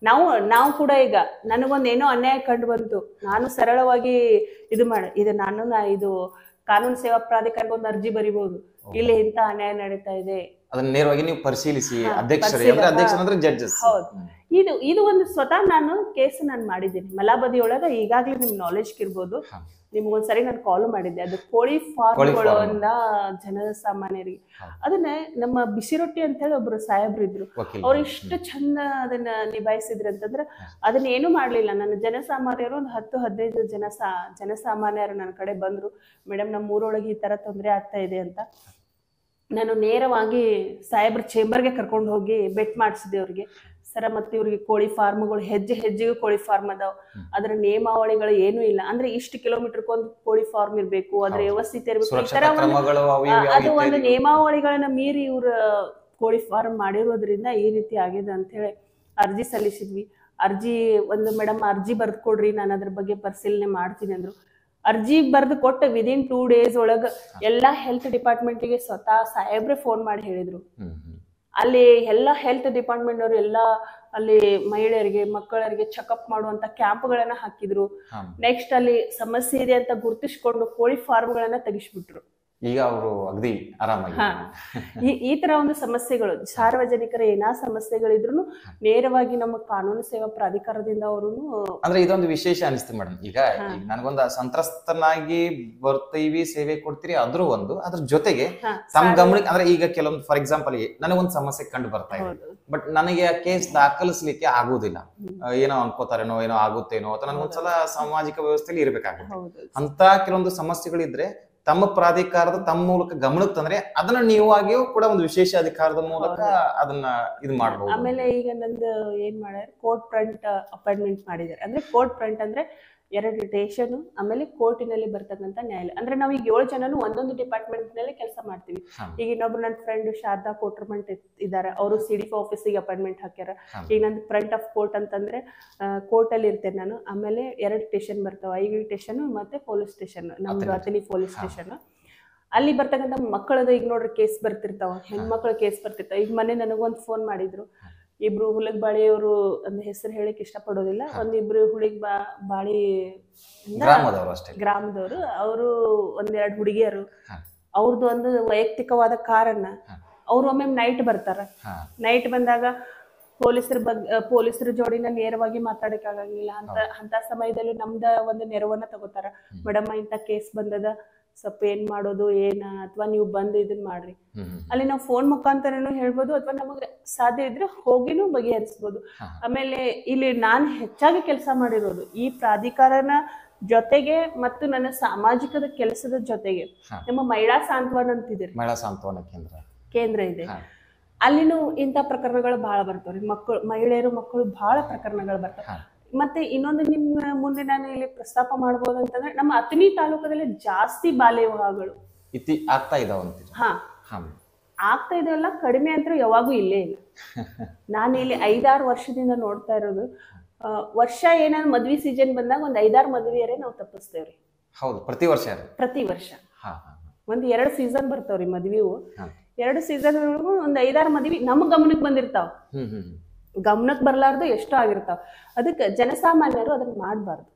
ನಾವು ಕೂಡ ಈಗ ನನಗೊಂದೇನೋ ಅನ್ಯಾಯ ಕಂಡು ಬಂತು, ನಾನು ಸರಳವಾಗಿ ಇದು ಕಾನೂನು ಸೇವಾ ಪ್ರಾಧಿಕಾರಕ್ಕೆ ಒಂದು ಅರ್ಜಿ ಬರಿಬಹುದು, ಇಲ್ಲಿ ಇಂತ ಅನ್ಯಾಯ ನಡೀತಾ ಇದೆ, ಅದನ್ನ ನೇರವಾಗಿ ನೀವು ಪರಿಶೀಲಿಸಿ ಇದು ಒಂದು ಸ್ವತಃ ನಾನು ಕೇಸ್ ಮಾಡಿದ್ದೀನಿ ಮಲಾಬದಿ ಒಳಗ. ಈಗಾಗ್ಲೇ ನಿಮ್ ನಾಲೆಜ್ ಇರ್ಬೋದು, ನಿಮ್ಗೊಂದ್ಸರಿ ನಾನು ಕಾಲ್ ಮಾಡಿದ್ದೆ. ಅದು ಕೋಳಿ ಫಾರ್ಮ್ಗಳು ಜನಸಾಮಾನ್ಯರಿಗೆ ಅದನ್ನ ನಮ್ಮ ಬಿಸಿ ರೊಟ್ಟಿ ಅಂತ ಹೇಳಿ ಒಬ್ರು ಸಾಹೇಬ್ರು ಇದ್ರು. ಅವ್ರು ಇಷ್ಟು ಚಂದ ಅದನ್ನ ನಿಭಾಯಿಸಿದ್ರು ಅಂತಂದ್ರೆ ಅದನ್ನ ಏನು ಮಾಡ್ಲಿಲ್ಲ. ನನ್ನ ಜನಸಾಮಾನ್ಯರು ಒಂದು 10-15 ಜನಸಾಮಾನ್ಯರು ನನ್ನ ಕಡೆ ಬಂದ್ರು, ಮೇಡಮ್ ನಮ್ಮ ಊರೊಳಗೆ ಈ ತರ ತೊಂದರೆ ಆಗ್ತಾ ಇದೆ ಅಂತ. ನಾನು ನೇರವಾಗಿ ಸಾಹೇಬ್ರ ಚೇಂಬರ್ಗೆ ಕರ್ಕೊಂಡು ಹೋಗಿ ಬೆಟ್ ಮಾಡಿಸಿದೆ ಅವ್ರಿಗೆ. ಸರ ಮತ್ತೆ ಇವ್ರಿಗೆ ಕೋಳಿ ಫಾರ್ಮ್ಗಳು ಹೆಜ್ಜೆಗೂ ಕೋಳಿ ಫಾರ್ಮ್ ಅದಾವ, ಅದರ ನಿಯಮಾವಳಿಗಳು ಏನೂ ಇಲ್ಲ. ಅಂದ್ರೆ ಇಷ್ಟು ಕಿಲೋಮೀಟರ್ಗೊಂದು ಕೋಳಿ ಫಾರ್ಮ್ ಇರ್ಬೇಕು, ಅದ್ರ ವ್ಯವಸ್ಥಿತ ಇರ್ಬೇಕು, ಈ ತರ ಅದು ಒಂದು ನಿಯಮಾವಳಿಗಳನ್ನ ಮೀರಿ ಇವ್ರ ಕೋಳಿ ಫಾರ್ಮ್ ಮಾಡಿರೋದ್ರಿಂದ ಈ ರೀತಿ ಆಗಿದೆ ಅಂತ ಹೇಳಿ ಅರ್ಜಿ ಸಲ್ಲಿಸಿದ್ವಿ. ಮೇಡಮ್ ಅರ್ಜಿ ಬರ್ದು ಕೊಡ್ರಿ, ನಾನು ಅದ್ರ ಬಗ್ಗೆ ಪರಿಶೀಲನೆ ಮಾಡ್ತೀನಿ ಅಂದ್ರು. ಅರ್ಜಿ ಬರ್ದು ಕೊಟ್ಟ ವಿದಿನ್ 2 days ಒಳಗ ಎಲ್ಲಾ ಹೆಲ್ತ್ ಡಿಪಾರ್ಟ್ಮೆಂಟ್ಗೆ ಸ್ವತಃ ಸಾಹೇಬ್ರೆ ಫೋನ್ ಮಾಡಿ ಹೇಳಿದ್ರು. ಅಲ್ಲಿ ಎಲ್ಲಾ ಹೆಲ್ತ್ ಡಿಪಾರ್ಟ್ಮೆಂಟ್ ಅವರು ಎಲ್ಲಾ ಅಲ್ಲಿ ಮಹಿಳೆಯರಿಗೆ ಮಕ್ಕಳರಿಗೆ ಚೆಕ್ಅಪ್ ಮಾಡುವಂತ ಕ್ಯಾಂಪ್ಗಳನ್ನ ಹಾಕಿದ್ರು. ನೆಕ್ಸ್ಟ್ ಅಲ್ಲಿ ಸಮಸ್ಯೆ ಇದೆ ಅಂತ ಗುರುತಿಸ್ಕೊಂಡು ಕೋಳಿ ಫಾರ್ಮ್ಗಳನ್ನ ತೆಗಿಸ್ಬಿಟ್ರು. ಈಗ ಅವರು ಅಗದಿ ಆರಾಮಾಗಿ ಈ ತರ ಒಂದು ಸಮಸ್ಯೆಗಳು ಸಾರ್ವಜನಿಕರ ಏನಾ ಸಮಸ್ಯೆಗಳಿದ್ರು ನೇರವಾಗಿ ನಮ್ಮ ಕಾನೂನು ಸೇವಾ ಪ್ರಾಧಿಕಾರದಿಂದ ಅವರು ಅಂದ್ರೆ ಇದೊಂದು ವಿಶೇಷ ಅನಿಸ್ತು ಮೇಡಮ್. ಈಗ ನನಗೊಂದು ಸಂತ್ರಸ್ತನಾಗಿ ಬರ್ತೀವಿ, ಸೇವೆ ಕೊಡ್ತೀರಿ, ಅದ್ರ ಜೊತೆಗೆ ತಮ್ಮ ಗಮನಕ್ಕೆ ಅಂದ್ರೆ ಈಗ ಕೆಲವೊಂದು ಫಾರ್ ಎಕ್ಸಾಂಪಲ್ ನನಗೊಂದು ಸಮಸ್ಯೆ ಕಂಡು ಬರ್ತಾ ಇದೆ, ಬಟ್ ನನಗೆ ಆ ಕೇಸ್ ದಾಖಲಿಸ್ಲಿಕ್ಕೆ ಆಗುದಿಲ್ಲ, ಏನೋ ಅನ್ಕೋತಾರೇನೋ ಏನೋ ಆಗುತ್ತೇನೋ ಅಥವಾ ನನಗೊಂದ್ಸಲ ಸಾಮಾಜಿಕ ವ್ಯವಸ್ಥೆಯಲ್ಲಿ ಇರ್ಬೇಕಾಗುತ್ತೆ ಅಂತ ಕೆಲವೊಂದು ಸಮಸ್ಯೆಗಳಿದ್ರೆ ತಮ್ಮ ಪ್ರಾಧಿಕಾರದ ತಮ್ಮ ಮೂಲಕ ಗಮನಕ್ಕೆ ತಂದ್ರೆ ಅದನ್ನ ನೀವಾಗಿಯೂ ಕೂಡ ಒಂದು ವಿಶೇಷ ಅಧಿಕಾರದ ಮೂಲಕ ಅದನ್ನ ಇದು ಮಾಡಬಹುದು. ಆಮೇಲೆ ಈಗ ನಂದು ಏನ್ ಮಾಡ್ಯಾರ, ಕೋರ್ಟ್ ಫ್ರಂಟ್ ಅಪಾಯಿಂಟ್ಮೆಂಟ್ ಮಾಡಿದ್ದಾರೆ. ಅಂದ್ರೆ ಕೋರ್ಟ್ ಫ್ರಂಟ್ ಅಂದ್ರೆ 2 ಸ್ಟೇಷನ್, ಆಮೇಲೆ ಕೋರ್ಟಿನಲ್ಲಿ ಬರ್ತಕ್ಕಂಥ ನ್ಯಾಯಾಲಯ. ಅಂದ್ರೆ ನಾವ್ ಈಗ 7 ಜನನು ಒಂದೊಂದು ಡಿಪಾರ್ಟ್ಮೆಂಟ್ ನಲ್ಲಿ ಕೆಲಸ ಮಾಡ್ತೀವಿ. ಈಗ ಇನ್ನೊಬ್ರು ನನ್ನ ಫ್ರೆಂಡ್ ಶಾರದಾ ಕೋಟ್ರಮಠ ಇದ್ದಾರೆ, ಅವರು CDP ಆಫೀಸಿಗೆ ಅಪಾಯಿಂಟ್ಮೆಂಟ್ ಹಾಕ್ಯಾರ. ಈಗ ನಂದು ಫ್ರಂಟ್ ಆಫ್ ಕೋರ್ಟ್ ಅಂತಂದ್ರೆ ಕೋರ್ಟ್ ಅಲ್ಲಿ ಇರ್ತೇನೆ ನಾನು. ಆಮೇಲೆ 2 ಸ್ಟೇಷನ್ ಬರ್ತಾವ, ಐಗಿ ಸ್ಟೇಷನ್ ಮತ್ತೆ ಪೊಲೀಸ್ ಸ್ಟೇಷನ್, ನಮ್ದು ಅತನಿ ಪೊಲೀಸ್ ಸ್ಟೇಷನ್. ಅಲ್ಲಿ ಬರ್ತಕ್ಕಂಥ ಮಕ್ಕಳದ ಈಗ ನೋಡ್ರಿ ಕೇಸ್ ಬರ್ತಿರ್ತಾವ, ಹೆಣ್ಮಕ್ಳ ಕೇಸ್ ಬರ್ತಿರ್ತಾವ. ಈಗ ಮೊನ್ನೆ ನನಗೊಂದು ಫೋನ್ ಮಾಡಿದ್ರು, ಇಬ್ರು ಹುಲಿಗ್ ಬಾಳಿಯವರು ಒಂದು ಹೆಸರು ಹೇಳಿಕ್ ಇಷ್ಟಪಡೋದಿಲ್ಲ, ಒಂದಿಬ್ರು ಹುಲಿಗ್ ಬಾಳಿ ಗ್ರಾಮದವರು, ಅವರು ಒಂದೆರಡು ಹುಡುಗಿಯರು, ಅವ್ರದ್ದು ಒಂದು ವೈಯಕ್ತಿಕವಾದ ಕಾರಣ ಅವ್ರು ಒಮ್ಮೆ ನೈಟ್ ಬರ್ತಾರ. ನೈಟ್ ಬಂದಾಗ ಪೊಲೀಸರ ಜೋಡಿನ ನೇರವಾಗಿ ಮಾತಾಡಕ್ ಆಗಂಗಿಲ್ಲ. ಅಂತ ಸಮಯದಲ್ಲಿ ನಮ್ದ ಒಂದು ನೆರವನ್ನ ತಗೋತಾರ. ಮೇಡಮ್ ಇಂಥ ಕೇಸ್ ಬಂದದ, ಸ್ವಲ್ಪ ಏನ್ ಮಾಡೋದು ಏನ, ಅಥವಾ ನೀವು ಬಂದು ಇದನ್ ಮಾಡ್ರಿ. ಅಲ್ಲಿ ನಾವು ಫೋನ್ ಮುಖಾಂತರನು ಹೇಳ್ಬೋದು, ಅಥವಾ ನಮಗ್ ಸಾಧ್ಯ ಇದ್ರೆ ಹೋಗಿನೂ ಬಗೆಹರಿಸ್ಬೋದು. ಆಮೇಲೆ ಇಲ್ಲಿ ನಾನ್ ಹೆಚ್ಚಾಗಿ ಕೆಲಸ ಮಾಡಿರೋದು ಈ ಪ್ರಾಧಿಕಾರನ ಜೊತೆಗೆ ಮತ್ತು ನನ್ನ ಸಾಮಾಜಿಕದ ಕೆಲಸದ ಜೊತೆಗೆ ನಮ್ಮ ಮಹಿಳಾ ಸಾಂತ್ವನ ಅಂತಿದೆ, ಮಹಿಳಾ ಸಾಂತ್ವನ ಕೇಂದ್ರ ಇದೆ. ಅಲ್ಲಿನೂ ಇಂಥ ಪ್ರಕರಣಗಳು ಬಹಳ ಬರ್ತಾವ್ರಿ. ಮಹಿಳೆಯರು ಮಕ್ಕಳು ಬಹಳ ಪ್ರಕರಣಗಳು ಬರ್ತಾವ. ಮತ್ತೆ ಇನ್ನೊಂದು ನಿಮ್ಮ ಮುಂದೆ ನಾನು ಇಲ್ಲಿ ಪ್ರಸ್ತಾಪ ಮಾಡ್ಬೋದು ಅಂತಂದ್ರೆ, ನಮ್ಮ ಅಥಣಿ ತಾಲೂಕದಲ್ಲಿ ಜಾಸ್ತಿ ಬಾಲ್ಯ ವಿವಾಹಗಳು ಆಗ್ತಾ ಇದಾವ. ಆಗ್ತಾ ಇದೆಲ್ಲ, ಕಡಿಮೆ ಅಂತ ಯಾವಾಗೂ ಇಲ್ಲೇ ಇಲ್ಲ. ನಾನು ಇಲ್ಲಿ 5-6 ವರ್ಷದಿಂದ ನೋಡ್ತಾ ಇರೋದು, ವರ್ಷ ಏನಾದ್ರು ಮದ್ವಿ ಸೀಸನ್ ಬಂದಾಗ ಒಂದ್ 5-6 ಮದ್ವೆಯರೇ ನಾವು ತಪ್ಪಿಸ್ತೇವ್ರಿ. ಹೌದು, ಪ್ರತಿ ವರ್ಷ ಒಂದ್ 2 ಸೀಸನ್ ಬರ್ತಾವ್ರಿ ಮದ್ವಿವು. 2 ಸೀಸನ್ ಒಂದ್ 5-6 ಮದ್ವಿ ನಮ್ಮ ಗಮನಕ್ಕೆ ಬಂದಿರ್ತಾವ. ಗಮನಕ್ಕೆ ಬರ್ಲಾರ್ದು ಎಷ್ಟೋ ಆಗಿರ್ತಾವ. ಅದಕ್ಕೆ ಜನಸಾಮಾನ್ಯರು ಅದನ್ನ ಮಾಡಬಾರ್ದು.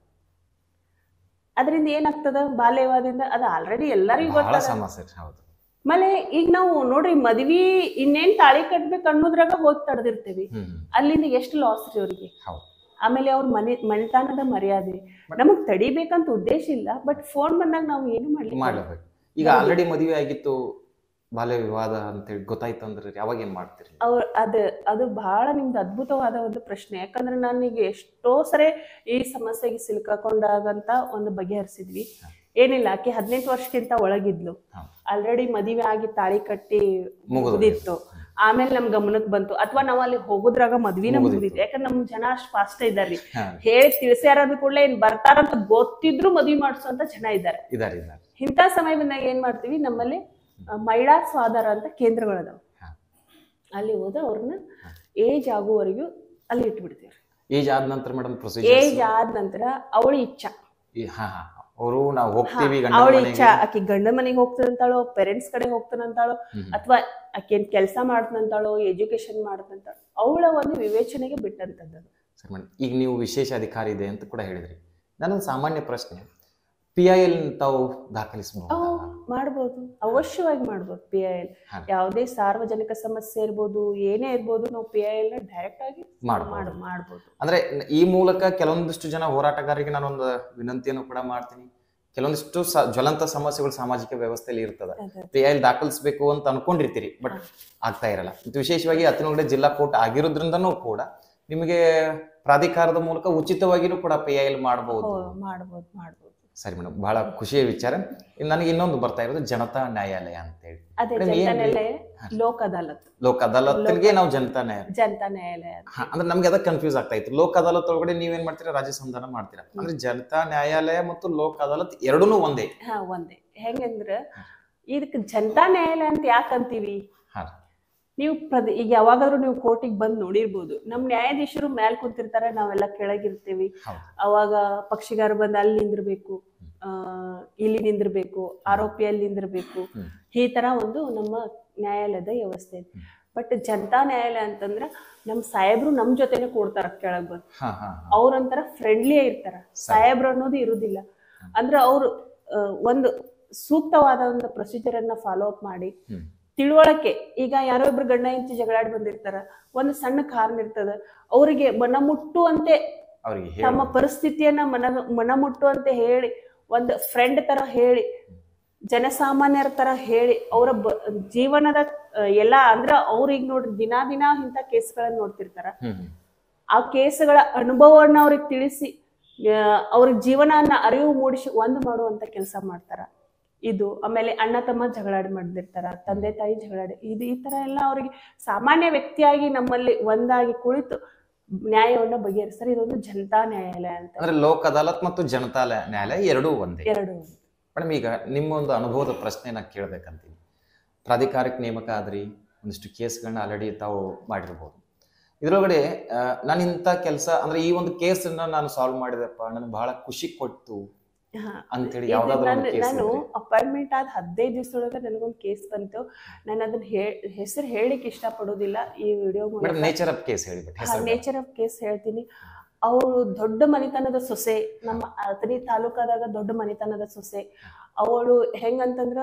ಅದರಿಂದ ಏನಾಗ್ತದ, ಬಾಲ್ಯವಾದಿಂದ ಅದು ಆಲ್ರೆಡಿ ಎಲ್ಲರಿಗೂ ಗೊತ್ತಾಗ. ಆಮೇಲೆ ಈಗ ನಾವು ನೋಡ್ರಿ, ಮದ್ವಿ ಇನ್ನೇನ್ ತಾಳಿ ಕಟ್ಬೇಕು ಅನ್ನೋದ್ರಾಗ ಹೋಗಿ ತಡೆದಿರ್ತೇವಿ. ಅಲ್ಲಿಂದ ಎಷ್ಟು ಲಾಸ್ ರೀ ಅವ್ರಿಗೆ. ಆಮೇಲೆ ಅವ್ರ ಮನೆತನದ ಮರ್ಯಾದೆ ನಮಗ್ ತಡಿಬೇಕಂತ ಉದ್ದೇಶ ಇಲ್ಲ, ಬಟ್ ಫೋನ್ ಬಂದಾಗ ನಾವು ಏನು ಮಾಡ್ಲಿಕ್ಕೆ. ಈಗ ಆಲ್ರೆಡಿ ಮದುವೆ ಆಗಿತ್ತು, ಬಾಲ್ಯ ವಿವಾದ ಅಂತ ಹೇಳಿ ಗೊತ್ತಾಯ್ತು ಅಂದ್ರೆ ಯಾವಾಗ ಏನ್ ಮಾಡ್ತೀರಿ? ಅದು ಬಹಳ ನಿಮ್ದು ಅದ್ಭುತವಾದ ಒಂದು ಪ್ರಶ್ನೆ. ಯಾಕಂದ್ರೆ ನಾನೀಗ ಎಷ್ಟೋ ಸರಿ ಈ ಸಮಸ್ಯೆಗೆ ಸಿಲುಕಾಕೊಂಡಾಗಂತ ಒಂದು ಬಗೆಹರಿಸಿದ್ವಿ. ಏನಿಲ್ಲ, ಆಕೆ 18 ವರ್ಷಕ್ಕಿಂತ ಒಳಗಿದ್ಲು, ಆಲ್ರೆಡಿ ಮದುವೆ ಆಗಿ ತಾಳಿ ಕಟ್ಟಿ ಮುಗಿದಿತ್ತು. ಆಮೇಲೆ ನಮ್ ಗಮನಕ್ಕೆ ಬಂತು, ಅಥವಾ ನಾವ್ ಅಲ್ಲಿ ಹೋಗುದ್ರಾಗ ಮದ್ವಿನ ಮುಗಿದಿತ್ತು. ಯಾಕಂದ್ರೆ ನಮ್ ಜನ ಅಷ್ಟ್ ಫಾಸ್ಟ್ ಇದ್ದಾರ್ರಿ. ಹೇಳಿ ತಿಳಿಸ್ಯಾರ ಕೂಡಲೇ ಏನ್ ಬರ್ತಾರಂತ ಗೊತ್ತಿದ್ರು ಮದ್ವಿ ಮಾಡಿಸುವಂತ ಜನ ಇದ್ದಾರೆ. ಇಂಥ ಸಮಯ ಬಂದಾಗ ಏನ್ ಮಾಡ್ತೀವಿ, ನಮ್ಮಲ್ಲಿ ಮಹಿಳಾ ಸ್ವಾಧಾರ ಅಂತ ಕೇಂದ್ರಗಳದಾವ. ಅಲ್ಲಿ ಹೋದ ಅವ್ರನ್ನ ಏಜ್ ಆಗುವವರೆಗೂ ಅಲ್ಲಿ ಇಟ್ಬಿಡ್ತೀವಿ. ಏಜ್ ಆದ ನಂತರ ಮೇಡಮ್ ಏಜ್ ಆದ ನಂತರ ಅವಳ ಇಚ್ಛಾ, ಅವಳ ಇಚ್ಛಾ, ಆಕಿ ಗಂಡ ಮನೆಗೆ ಹೋಗ್ತಾನಂತಾಳೋ, ಪೇರೆಂಟ್ಸ್ ಕಡೆ ಹೋಗ್ತಾನಂತಾಳೋ, ಅಥವಾ ಆಕೇನ್ ಕೆಲಸ ಮಾಡ್ತಾನಂತಾಳೋ, ಎಜುಕೇಶನ್ ಮಾಡ್ತಾನಂತಾಳೋ, ಅವಳ ಒಂದು ವಿವೇಚನೆಗೆ ಬಿಟ್ಟಂತದ್ದು. ಸರಿ ಮೇಡಮ್, ಈಗ ನೀವು ವಿಶೇಷ ಅಧಿಕಾರಿ ಇದೆ ಅಂತ ಕೂಡ ಹೇಳಿದ್ರಿ. ನಾನೊಂದು ಸಾಮಾನ್ಯ ಪ್ರಶ್ನೆ, PIL ತಾವು ದಾಖಲಿಸಬಹುದು? ಮಾಡ್ಬೋದು, ಅವಶ್ಯವಾಗಿ ಮಾಡ್ಬೋದು. PIL ಯಾವುದೇ ಸಾರ್ವಜನಿಕ ಸಮಸ್ಯೆ ಇರ್ಬೋದು, ಏನೇ ಇರ್ಬೋದು, ನಾವು PIL ನ ಡೈರೆಕ್ಟ್ ಆಗಿ ಮಾಡ್ಬೋದು. ಅಂದ್ರೆ ಈ ಮೂಲಕ ಕೆಲವೊಂದಿಷ್ಟು ಜನ ಹೋರಾಟಗಾರರಿಗೆ ನಾನೊಂದು ವಿನಂತಿಯನ್ನು ಕೂಡ ಮಾಡ್ತೀನಿ. ಕೆಲವೊಂದಿಷ್ಟು ಜ್ವಲಂತ ಸಮಸ್ಯೆಗಳು ಸಾಮಾಜಿಕ ವ್ಯವಸ್ಥೆಯಲ್ಲಿ ಇರ್ತದೆ, PIL ದಾಖಲಿಸಬೇಕು ಅಂತ ಅನ್ಕೊಂಡಿರ್ತೀರಿ, ಬಟ್ ಆಗ್ತಾ ಇರಲ್ಲ. ವಿಶೇಷವಾಗಿ ಅಥಣಿ ಜಿಲ್ಲಾ ಕೋರ್ಟ್ ಆಗಿರೋದ್ರಿಂದನೂ ಕೂಡ ನಿಮಗೆ ಪ್ರಾಧಿಕಾರದ ಮೂಲಕ ಉಚಿತವಾಗಿನೂ ಕೂಡ PIL ಮಾಡಬಹುದು. ಸರಿ ಮೇಡಮ್, ಬಹಳ ಖುಷಿಯ ವಿಚಾರ. ನನಗೆ ಇನ್ನೊಂದು ಬರ್ತಾ ಇರೋದು ಜನತಾ ನ್ಯಾಯಾಲಯ ಅಂತ ಹೇಳಿ. ಲೋಕ್ ಅದಾಲತ್, ಲೋಕ್ ಅದಾಲತ್ಗೆ ನಾವು ಜನತಾ ನ್ಯಾಯಾಲಯ ಅಂದ್ರೆ ನಮ್ಗೆ ಅದಕ್ಕೆ ಕನ್ಫ್ಯೂಸ್ ಆಗ್ತಾ ಇತ್ತು. ಲೋಕ್ ಅದಾಲತ್ ಒಳಗಡೆ ನೀವೇನ್ ಮಾಡ್ತೀರಾ, ರಾಜ್ಯ ಸಂಧಾನ ಮಾಡ್ತೀರಾ. ಅಂದ್ರೆ ಜನತಾ ನ್ಯಾಯಾಲಯ ಮತ್ತು ಲೋಕ್ ಅದಾಲತ್ ಎರಡೂನು ಒಂದೇ? ಒಂದೇ. ಹೆಂಗಂದ್ರ ಇದಕ್ಕೆ ಜನತಾ ನ್ಯಾಯಾಲಯ ಅಂತ ಯಾಕಂತೀವಿ, ನೀವು ಈಗ ಯಾವಾಗಾದ್ರೂ ನೀವು ಕೋರ್ಟಿಗೆ ಬಂದು ನೋಡಿರ್ಬೋದು, ನಮ್ ನ್ಯಾಯಾಧೀಶರು ಮ್ಯಾಲ್ ಕುಂತಿರ್ತಾರೆ, ನಾವೆಲ್ಲ ಕೆಳಗಿರ್ತೀವಿ. ಅವಾಗ ಪಕ್ಷಿಗಾರ ಬಂದು ಅಲ್ಲಿ ನಿಂದಿರ್ಬೇಕು, ಇಲ್ಲಿ ನಿಂದಿರ್ಬೇಕು, ಆರೋಪಿಯಲ್ಲಿ ನಿಂದಿರ್ಬೇಕು. ಈ ತರ ಒಂದು ನಮ್ಮ ನ್ಯಾಯಾಲಯದ ವ್ಯವಸ್ಥೆ ಇದೆ. ಬಟ್ ಜನತಾ ನ್ಯಾಯಾಲಯ ಅಂತಂದ್ರ ನಮ್ ಸಾಹೇಬ್ರು ನಮ್ ಜೊತೆನೆ ಕೂಡ್ತಾರ ಕೆಳಗ್ ಬಂದು. ಅವ್ರಂತರ ಫ್ರೆಂಡ್ಲಿ ಇರ್ತಾರ, ಸಾಹೇಬ್ರು ಅನ್ನೋದು ಇರುದಿಲ್ಲ. ಅಂದ್ರೆ ಅವ್ರು ಒಂದು ಸೂಕ್ತವಾದ ಒಂದು ಪ್ರೊಸೀಜರ್ ಅನ್ನ ಫಾಲೋ ಅಪ್ ಮಾಡಿ, ತಿಳುವಳಿಕೆ. ಈಗ ಯಾರೋ ಇಬ್ರು ಗಂಡ ಹೆಂಡತಿ ಜಗಳಾಡಿ ಬಂದಿರ್ತಾರ, ಒಂದು ಸಣ್ಣ ಕಾರಣ ಇರ್ತದ, ಅವರಿಗೆ ಮನಮುಟ್ಟುವಂತೆ ತಮ್ಮ ಪರಿಸ್ಥಿತಿಯನ್ನ ಮನಮುಟ್ಟುವಂತೆ ಹೇಳಿ, ಒಂದು ಫ್ರೆಂಡ್ ತರ ಹೇಳಿ, ಜನಸಾಮಾನ್ಯರ ತರ ಹೇಳಿ, ಅವರ ಜೀವನದ ಎಲ್ಲಾ, ಅಂದ್ರ ಅವ್ರಿಗೆ ನೋಡ್ರಿ ದಿನಾ ಇಂಥ ಕೇಸ್ಗಳನ್ನ ನೋಡ್ತಿರ್ತಾರ. ಆ ಕೇಸ್ಗಳ ಅನುಭವವನ್ನ ಅವ್ರಿಗೆ ತಿಳಿಸಿ, ಅವ್ರಿಗೆ ಜೀವನನ್ನ ಅರಿವು ಮೂಡಿಸಿ ಒಂದು ಮಾಡುವಂತ ಕೆಲಸ ಮಾಡ್ತಾರ. ಇದು ಆಮೇಲೆ ಅಣ್ಣ ತಮ್ಮ ಜಗಳಾಡಿ ಮಾಡಿರ್ತಾರ, ತಂದೆ ತಾಯಿ ಜಗಳಾಡಿ, ಈ ತರ ಎಲ್ಲ ಅವ್ರಿಗೆ ಸಾಮಾನ್ಯ ವ್ಯಕ್ತಿಯಾಗಿ ನಮ್ಮಲ್ಲಿ ಒಂದಾಗಿ ಕುಳಿತು ನ್ಯಾಯವನ್ನ ಬಗೆಹರಿಸ್ತಾರೆ. ಇದೊಂದು ಜನತಾ ನ್ಯಾಯಾಲಯ ಅಂತ. ಅಂದ್ರೆ ಲೋಕ್ ಅದಾಲತ್ ಮತ್ತು ಜನತಾ ನ್ಯಾಯಾಲಯ ಎರಡೂ ಒಂದೇ? ಮೇಡಮ್, ಈಗ ನಿಮ್ಮ ಒಂದು ಅನುಭವದ ಪ್ರಶ್ನೆ ನಾ ಕೇಳ್ಬೇಕಂತೀನಿ. ಪ್ರಾಧಿಕಾರಕ್ಕೆ ನೇಮಕ ಆದ್ರಿ, ಒಂದಿಷ್ಟು ಕೇಸ್ಗಳನ್ನ ಆಲ್ರೆಡಿ ತಾವು ಮಾಡಿರ್ಬೋದು. ಇದ್ರೊಳಗಡೆ ನಾನು ಇಂಥ ಕೆಲಸ ಅಂದ್ರೆ ಈ ಒಂದು ಕೇಸನ್ನ ನಾನು ಸಾಲ್ವ್ ಮಾಡಿದೆಪ್ಪ, ನನಗೆ ಬಹಳ ಖುಷಿ ಕೊಟ್ಟು, ಅಂತೇಳಿ ಯಾವ್ದಾದ್ರು ಒಂದು ಕೇಸ್ ನಾನು ಅಪಾಯಿಂಟ್ಮೆಂಟ್ ಆದ 15 ದಿವಸದೊಳಗೆ ನನಗೊಂದು ಕೇಸ್ ಬಂತು. ನಾನು ಅದನ್ನ ಹೆಸರು ಹೇಳಿಕ್ ಇಷ್ಟ ಪಡೋದಿಲ್ಲ ಈ ವಿಡಿಯೋ ಮೂಲಕ. ನೇಚರ್ ಆಫ್ ಕೇಸ್ ಹೇಳಿಬಿಟ್ಟು ನೇಚರ್ ಆಫ್ ಕೇಸ್ ಹೇಳ್ತೀನಿ. ಅವರು ದೊಡ್ಡ ಮನಿತನದ ಸೊಸೆ, ನಮ್ಮ ಅಥಣಿ ತಾಲೂಕಾದಾಗ ದೊಡ್ಡ ಮನಿತನದ ಸೊಸೆ. ಅವಳು ಹೆಂಗಂತಂದ್ರ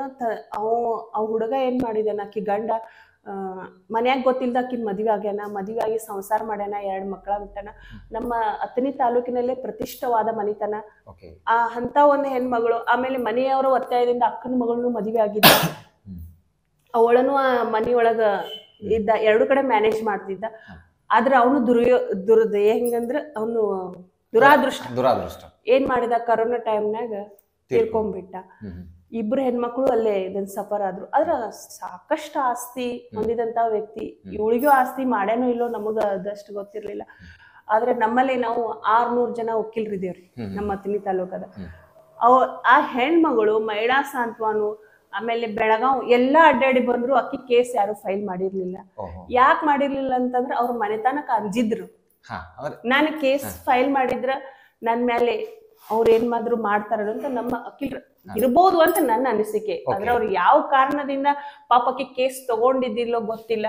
ಅವ್ ಹುಡುಗ ಏನ್ ಮಾಡಿದಾನ, ಆಕಿ ಗಂಡ ಮನ್ಯಾಗ ಗೊತ್ತಿಲ್ದ ಆಕಿನ್ ಮದ್ವೆ ಆಗ್ಯಾನ, ಮದ್ವೆ ಆಗಿ ಸಂಸಾರ ಮಾಡ್ಯಾನ, 2 ಮಕ್ಕಳ ಬಿಟ್ಟಾನ. ನಮ್ಮ ಅಥಣಿ ತಾಲೂಕಿನಲ್ಲೇ ಪ್ರತಿಷ್ಠವಾದ ಮನಿತನ. ಅಂತ ಒಂದು ಹೆಣ್ಮಗಳು. ಆಮೇಲೆ ಮನೆಯವರ ಒತ್ತಾಯದಿಂದ ಅಕ್ಕನ ಮಗಳನ್ನು ಮದ್ವೆ ಆಗಿದ್ದ. ಅವಳನ್ನು ಆ ಮನೆಯೊಳಗ ಇದ್ದ, 2 ಕಡೆ ಮ್ಯಾನೇಜ್ ಮಾಡ್ತಿದ್ದ. ಆದ್ರೆ ಅವನು ಹೆಂಗಂದ್ರ ಅವನು ದುರಾದೃಷ್ಟ ಏನ್ ಮಾಡಿದ, ಕರೋನಾ ಟೈಮ್ನಾಗ ತೀರ್ಕೊಂಡ್ಬಿಟ್ಟ. 2 ಹೆಣ್ಮಕ್ಳು ಅಲ್ಲೇ ಇದನ್ ಸಫರ್ ಆದ್ರು. ಆದ್ರ ಸಾಕಷ್ಟು ಆಸ್ತಿ ಹೊಂದಿದಂತ ವ್ಯಕ್ತಿ. ಇವಳಿಗೂ ಆಸ್ತಿ ಮಾಡ್ಯಾನೋ ಇಲ್ಲೋ ನಮಗ ಅದಷ್ಟು ಗೊತ್ತಿರ್ಲಿಲ್ಲ. ಆದ್ರೆ ನಮ್ಮಲ್ಲಿ ನಾವು 600 ಜನ ವಕೀಲರಿದೇವ್ರಿ ನಮ್ಮ ಅಥಣಿ ತಾಲೂಕದ. ಆ ಹೆಣ್ಮಗಳು ಮಹಿಳಾ ಸಾಂತ್ವನು ಆಮೇಲೆ ಬೆಳಗಾವ್ ಎಲ್ಲಾ ಅಡ್ಡಾಡಿ ಬಂದ್ರು. ಅಕ್ಕಿ ಕೇಸ್ ಯಾರು ಫೈಲ್ ಮಾಡಿರ್ಲಿಲ್ಲ. ಯಾಕೆ ಮಾಡಿರ್ಲಿಲ್ಲ ಅಂತಂದ್ರ ಅವ್ರ ಮನೆತನಕ ಅಂಜಿದ್ರು, ನಾನು ಕೇಸ್ ಫೈಲ್ ಮಾಡಿದ್ರ ನನ್ ಮೇಲೆ ಅವ್ರ ಏನ್ ಮಾದ್ರು ಮಾಡ್ತಾರ ಅಂತ ನಮ್ಮ ಅಕ್ಕಿ ಇರ್ಬೋದು ಅಂತ ನನ್ನ ಅನಿಸಿಕೆ. ಆದ್ರೆ ಅವ್ರು ಯಾವ ಕಾರಣದಿಂದ ಪಾಪಕ್ಕೆ ಕೇಸ್ ತಗೊಂಡಿದ್ದಿಲ್ಲೋ ಗೊತ್ತಿಲ್ಲ,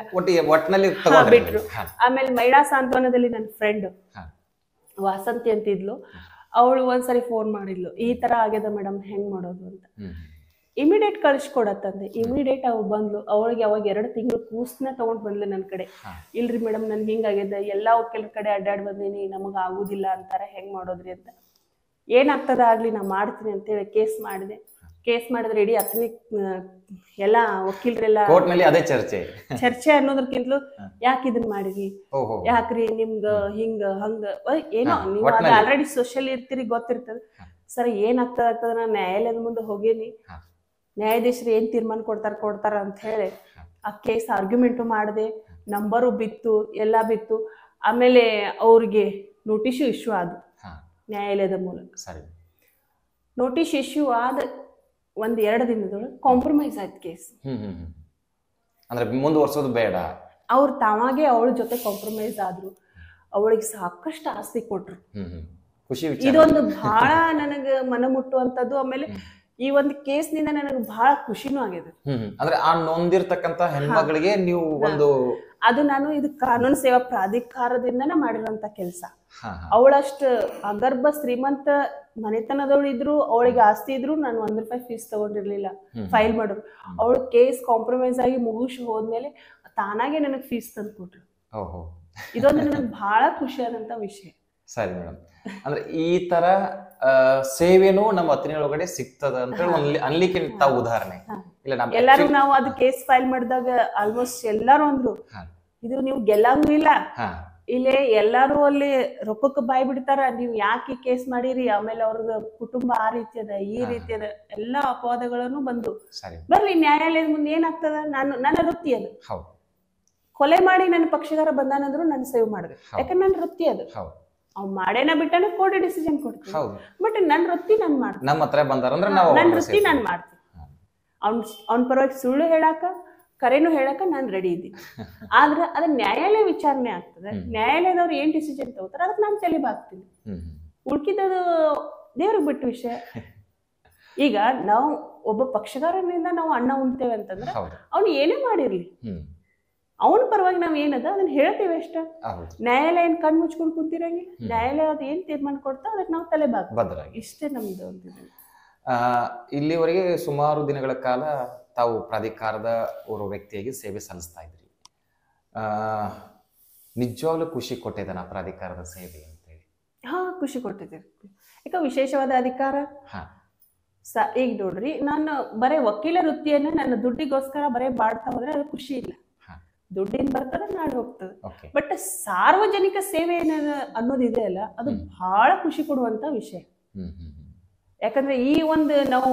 ಬಿಟ್ರು. ಆಮೇಲೆ ಮಹಿಳಾ ಸಾಂತ್ವನದಲ್ಲಿ ನನ್ನ ಫ್ರೆಂಡ್ ವಾಸಂತಿ ಅಂತಿದ್ಲು. ಅವಳು ಒಂದ್ಸರಿ ಫೋನ್ ಮಾಡಿದ್ಲು, ಈ ತರ ಆಗ್ಯದ ಮೇಡಮ್, ಹೆಂಗ್ ಮಾಡೋದು ಅಂತ. ಇಮಿಡಿಯೇಟ್ ಕಳಿಸ್ಕೊಡತ್ತಂದೆ. ಇಮಿಡಿಯೇಟ್ ಅವ್ರು ಬಂದ್ಲು. ಅವಳಿಗೆ ಅವಾಗ 2 ತಿಂಗಳು ಕೂಸ್ನ ತಗೊಂಡ್ ಬಂದ್ಲು ನನ್ನ ಕಡೆ. ಇಲ್ರಿ ಮೇಡಮ್ ನನ್ಗೆ ಹಿಂಗಾಗ್ಯದ, ಎಲ್ಲಾ ವಕೀಲರ ಕಡೆ ಅಡ್ಡಾಡ್ ಬಂದೀನಿ, ನಮಗ ಆಗುದಿಲ್ಲ ಅಂತಾರ, ಹೆಂಗ್ ಮಾಡೋದ್ರಿ ಅಂತ. ಏನಾಗ್ತದ ಆಗ್ಲಿ ನಾ ಮಾಡ್ತೀನಿ ಅಂತೇಳಿ ಕೇಸ್ ಮಾಡಿದ್ರೆ ಇಡೀ ಅಥಣಿ ಎಲ್ಲಾ ವಕೀಲರೆಲ್ಲ ಅದೇ ಚರ್ಚೆ ಅನ್ನೋದಕ್ಕಿಂತಲೂ ಯಾಕೆ ಇದನ್ ಮಾಡಿರಿ, ಯಾಕ್ರಿ ನಿಮ್ಗ ಹಿಂಗ ಹಂಗ ಏನೋ ನೀವು ಆಲ್ರೆಡಿ ಸೋಷಿಯಲ್ ಇರ್ತೀರಿ, ಗೊತ್ತಿರ್ತದ. ಸರ್ ಏನಾಗ್ತದ ನಾ ನ್ಯಾಯಾಲಯದ ಮುಂದೆ ಹೋಗೇನಿ, ನ್ಯಾಯಾಧೀಶರು ಏನ್ ತೀರ್ಮಾನ ಕೊಡ್ತಾರ ಅಂತ ಹೇಳಿ ಆ ಕೇಸ್ ಆರ್ಗ್ಯುಮೆಂಟು ಮಾಡಿದೆ. ನಂಬರು ಬಿತ್ತು, ಎಲ್ಲಾ ಬಿತ್ತು. ಆಮೇಲೆ ಅವ್ರಿಗೆ ನೋಟಿಸ್ ಇಶ್ಯೂ ಆದ ನ್ಯಾಯಾಲಯದ ಮೂಲಕ. ನೋಟಿಸ್ ಇಶ್ಯೂ ಆದ 1-2 ದಿನದೊಳಗೆ ಕಾಂಪ್ರಮೈಸ್ ಆಯ್ತು ಕೇಸ್. ಅಂದ್ರೆ ಮುಂದುವರ್ಸೋದು ಬೇಡ, ಅವ್ರು ತಾವಾಗೆ ಅವಳ ಜೊತೆ ಕಾಂಪ್ರಮೈಸ್ ಆದ್ರು. ಅವಳಿಗೆ ಸಾಕಷ್ಟು ಆಸ್ತಿ ಕೊಟ್ರು. ಇದೊಂದು ಬಹಳ ನನಗ ಮನ ಮುಟ್ಟುವಂತದ್ದು. ಆಮೇಲೆ ಈ ಒಂದು ಕೇಸ್ ನಿಂದ ನನಗೆ ಬಹಳ ಖುಷಿನೂ ಆಗಿದೆ. ಅಂದ್ರೆ ಆ ನೊಂದಿರ್ತಕ್ಕಂತ ಹೆಣ್ಮಗಳಿಗೆ ನೀವು ಒಂದು ಅದು ನಾನು ಇದು ಕಾನೂನು ಸೇವಾ ಪ್ರಾಧಿಕಾರದಿಂದನೇ ಮಾಡಿರೋಂತ ಕೆಲಸ. ಅವಳಷ್ಟು ಅಗರ್ಭ ಶ್ರೀಮಂತ ಮನೆತನದವಳು ಇದ್ರು, ಅವಳಿಗೆ ಆಸ್ತಿ ಇದ್ರು, ನಾನು 1 ರೂಪಾಯಿ ಫೀಸ್ ತಗೊಂಡಿರ್ಲಿಲ್ಲ ಫೈಲ್ ಮಾಡೋರು. ಅವಳು ಕೇಸ್ ಕಾಂಪ್ರಮೈಸ್ ಆಗಿ ಮುಗಿಸಿ ಹೋದ್ಮೇಲೆ ತಾನಾಗೆ ನನಗೆ ಫೀಸ್ ತಂದು ಕೊಟ್ರು. ಇದೊಂದು ನನಗೆ ಬಹಳ ಖುಷಿಯಾದಂತ ವಿಷಯ. ಸರಿ ಮೇಡಮ್, ಅಂದ್ರೆ ಈ ತರ ಸೇವೆನೂ ನಮ್ಮ ಅಥಣಿ ಒಳಗಡೆ ಸಿಗ್ತದ ಅಂತ ಅನ್ಲಿಕ್ಕೆ ತಾವು ಉದಾಹರಣೆ ಎಲ್ಲಾರು ನಾವು ಅದು ಕೇಸ್ ಫೈಲ್ ಮಾಡಿದಾಗ ಆಲ್ಮೋಸ್ಟ್ ಎಲ್ಲಾರು ಅಂದ್ರು, ಇದು ನೀವು ಗೆಲ್ಲಂಗೂ ಇಲ್ಲ, ಇಲ್ಲೇ ಎಲ್ಲಾರು ಅಲ್ಲಿ ರೊಕ್ಕಕ್ಕೆ ಬಾಯ್ ಬಿಡ್ತಾರ, ನೀವ್ ಯಾಕೆ ಕೇಸ್ ಮಾಡಿರಿ, ಆಮೇಲೆ ಅವ್ರದ ಕುಟುಂಬ ಆ ರೀತಿ ಅದ ಈ ರೀತಿ ಅದ ಎಲ್ಲಾ ಅಪವಾದಗಳನ್ನು ಬಂದು ಬರ್ಲಿ ನ್ಯಾಯಾಲಯದ ಮುಂದೆ ಏನಾಗ್ತದ. ನನ್ನ ವೃತ್ತಿ ಅದು. ಕೊಲೆ ಮಾಡಿ ನನ್ನ ಪಕ್ಷಗಾರ ಬಂದಾನಂದ್ರು ನಾನು ಸೇವ್ ಮಾಡಿದೆ, ಯಾಕಂದ್ರೆ ನನ್ನ ವೃತ್ತಿ ಅದು. ಅವ್ ಮಾಡೇನ ಬಿಟ್ಟನ ಕೋರ್ಟ್ ಡಿಸಿಷನ್ ಕೊಡ್ತೀನಿ, ಬಟ್ ನನ್ನ ವೃತ್ತಿ ನಾನು ಮಾಡ್ತೀನಿ. ನಮ್ಮ ಹತ್ರ ಬಂದಾರಂದ್ರೆ ನನ್ನ ವೃತ್ತಿ ನಾನು ಮಾಡ್ತೀನಿ. ಅವ್ನ ಪರವಾಗಿ ಸುಳ್ಳು ಹೇಳಾಕ ಕರೆನು ಹೇಳಕ ನಾನು ರೆಡಿ ಇದ್ದೀನಿ. ಆದ್ರೆ ಅದ ನ್ಯಾಯಾಲಯ ವಿಚಾರಣೆ ಆಗ್ತದೆ. ನ್ಯಾಯಾಲಯದವ್ರು ಏನ್ ಡಿಸಿಷನ್ ತಗೋತಾರ ಅದಕ್ಕೆ ನಾನು ತಲೆಬಾಗ್ತೀನಿ. ಉಳ್ಕಿದ್ದು ದೇವ್ರಿಗೆ ಬಿಟ್ಟು ವಿಷಯ. ಈಗ ನಾವು ಒಬ್ಬ ಪಕ್ಷಗಾರನಿಂದ ನಾವು ಅಣ್ಣ ಉಣ್ತೇವೆ ಅಂತಂದ್ರೆ ಅವ್ನು ಏನೇ ಮಾಡಿರ್ಲಿ, ಅವನ ಪರವಾಗಿ ನಾವ್ ಏನದ ಅದನ್ನ ಹೇಳ್ತೇವೆ ಅಷ್ಟ. ನ್ಯಾಯಾಲಯ ಏನ್ ಕಣ್ ಮುಚ್ಕೊಂಡ್ ಕೂತಿರಂಗೆ, ನ್ಯಾಯಾಲಯ ಅದ್ ಏನ್ ತೀರ್ಮಾನ ಕೊಡ್ತಾ ಅದಕ್ಕೆ ನಾವು ತಲೆಬಾಗ ಇಷ್ಟೇ ನಮ್ದು ಒಂದು. ಇಲ್ಲಿವರೆಗೆ ಸುಮಾರು ದಿನಗಳ ಕಾಲ ತಾವು ಪ್ರಾಧಿಕಾರದ ಓರ್ವ ವ್ಯಕ್ತಿಯಾಗಿ ಸೇವೆ ಸಲ್ಲಿಸ್ತಾ ಇದ್ರಿ. ನಿಜವಾಗ್ಲೂ ಖುಷಿ ಕೊಟ್ಟಿದ್ದಾನ ಪ್ರಾಧಿಕಾರದ ಸೇವೆ ಅಂತೇಳಿ? ಖುಷಿ ಕೊಟ್ಟಿದ್ದೆ. ಈಗ ವಿಶೇಷವಾದ ಅಧಿಕಾರ ಈಗ ನೋಡ್ರಿ, ನಾನು ಬರೇ ವಕೀಲ ವೃತ್ತಿಯನ್ನ ನನ್ನ ದುಡ್ಡಿಗೋಸ್ಕರ ಬರೇ ಮಾಡ್ತಾ ಹೋದ್ರೆ ಅದು ಖುಷಿ ಇಲ್ಲ. ದುಡ್ಡಿನ ಬರ್ತದ ನಾಳೆ ಹೋಗ್ತದೆ. ಬಟ್ ಸಾರ್ವಜನಿಕ ಸೇವೆ ಅನ್ನೋದಿದೆ ಅಲ್ಲ, ಅದು ಬಹಳ ಖುಷಿ ಕೊಡುವಂತ ವಿಷಯ. ಯಾಕಂದ್ರೆ ಈ ಒಂದು ನಾವು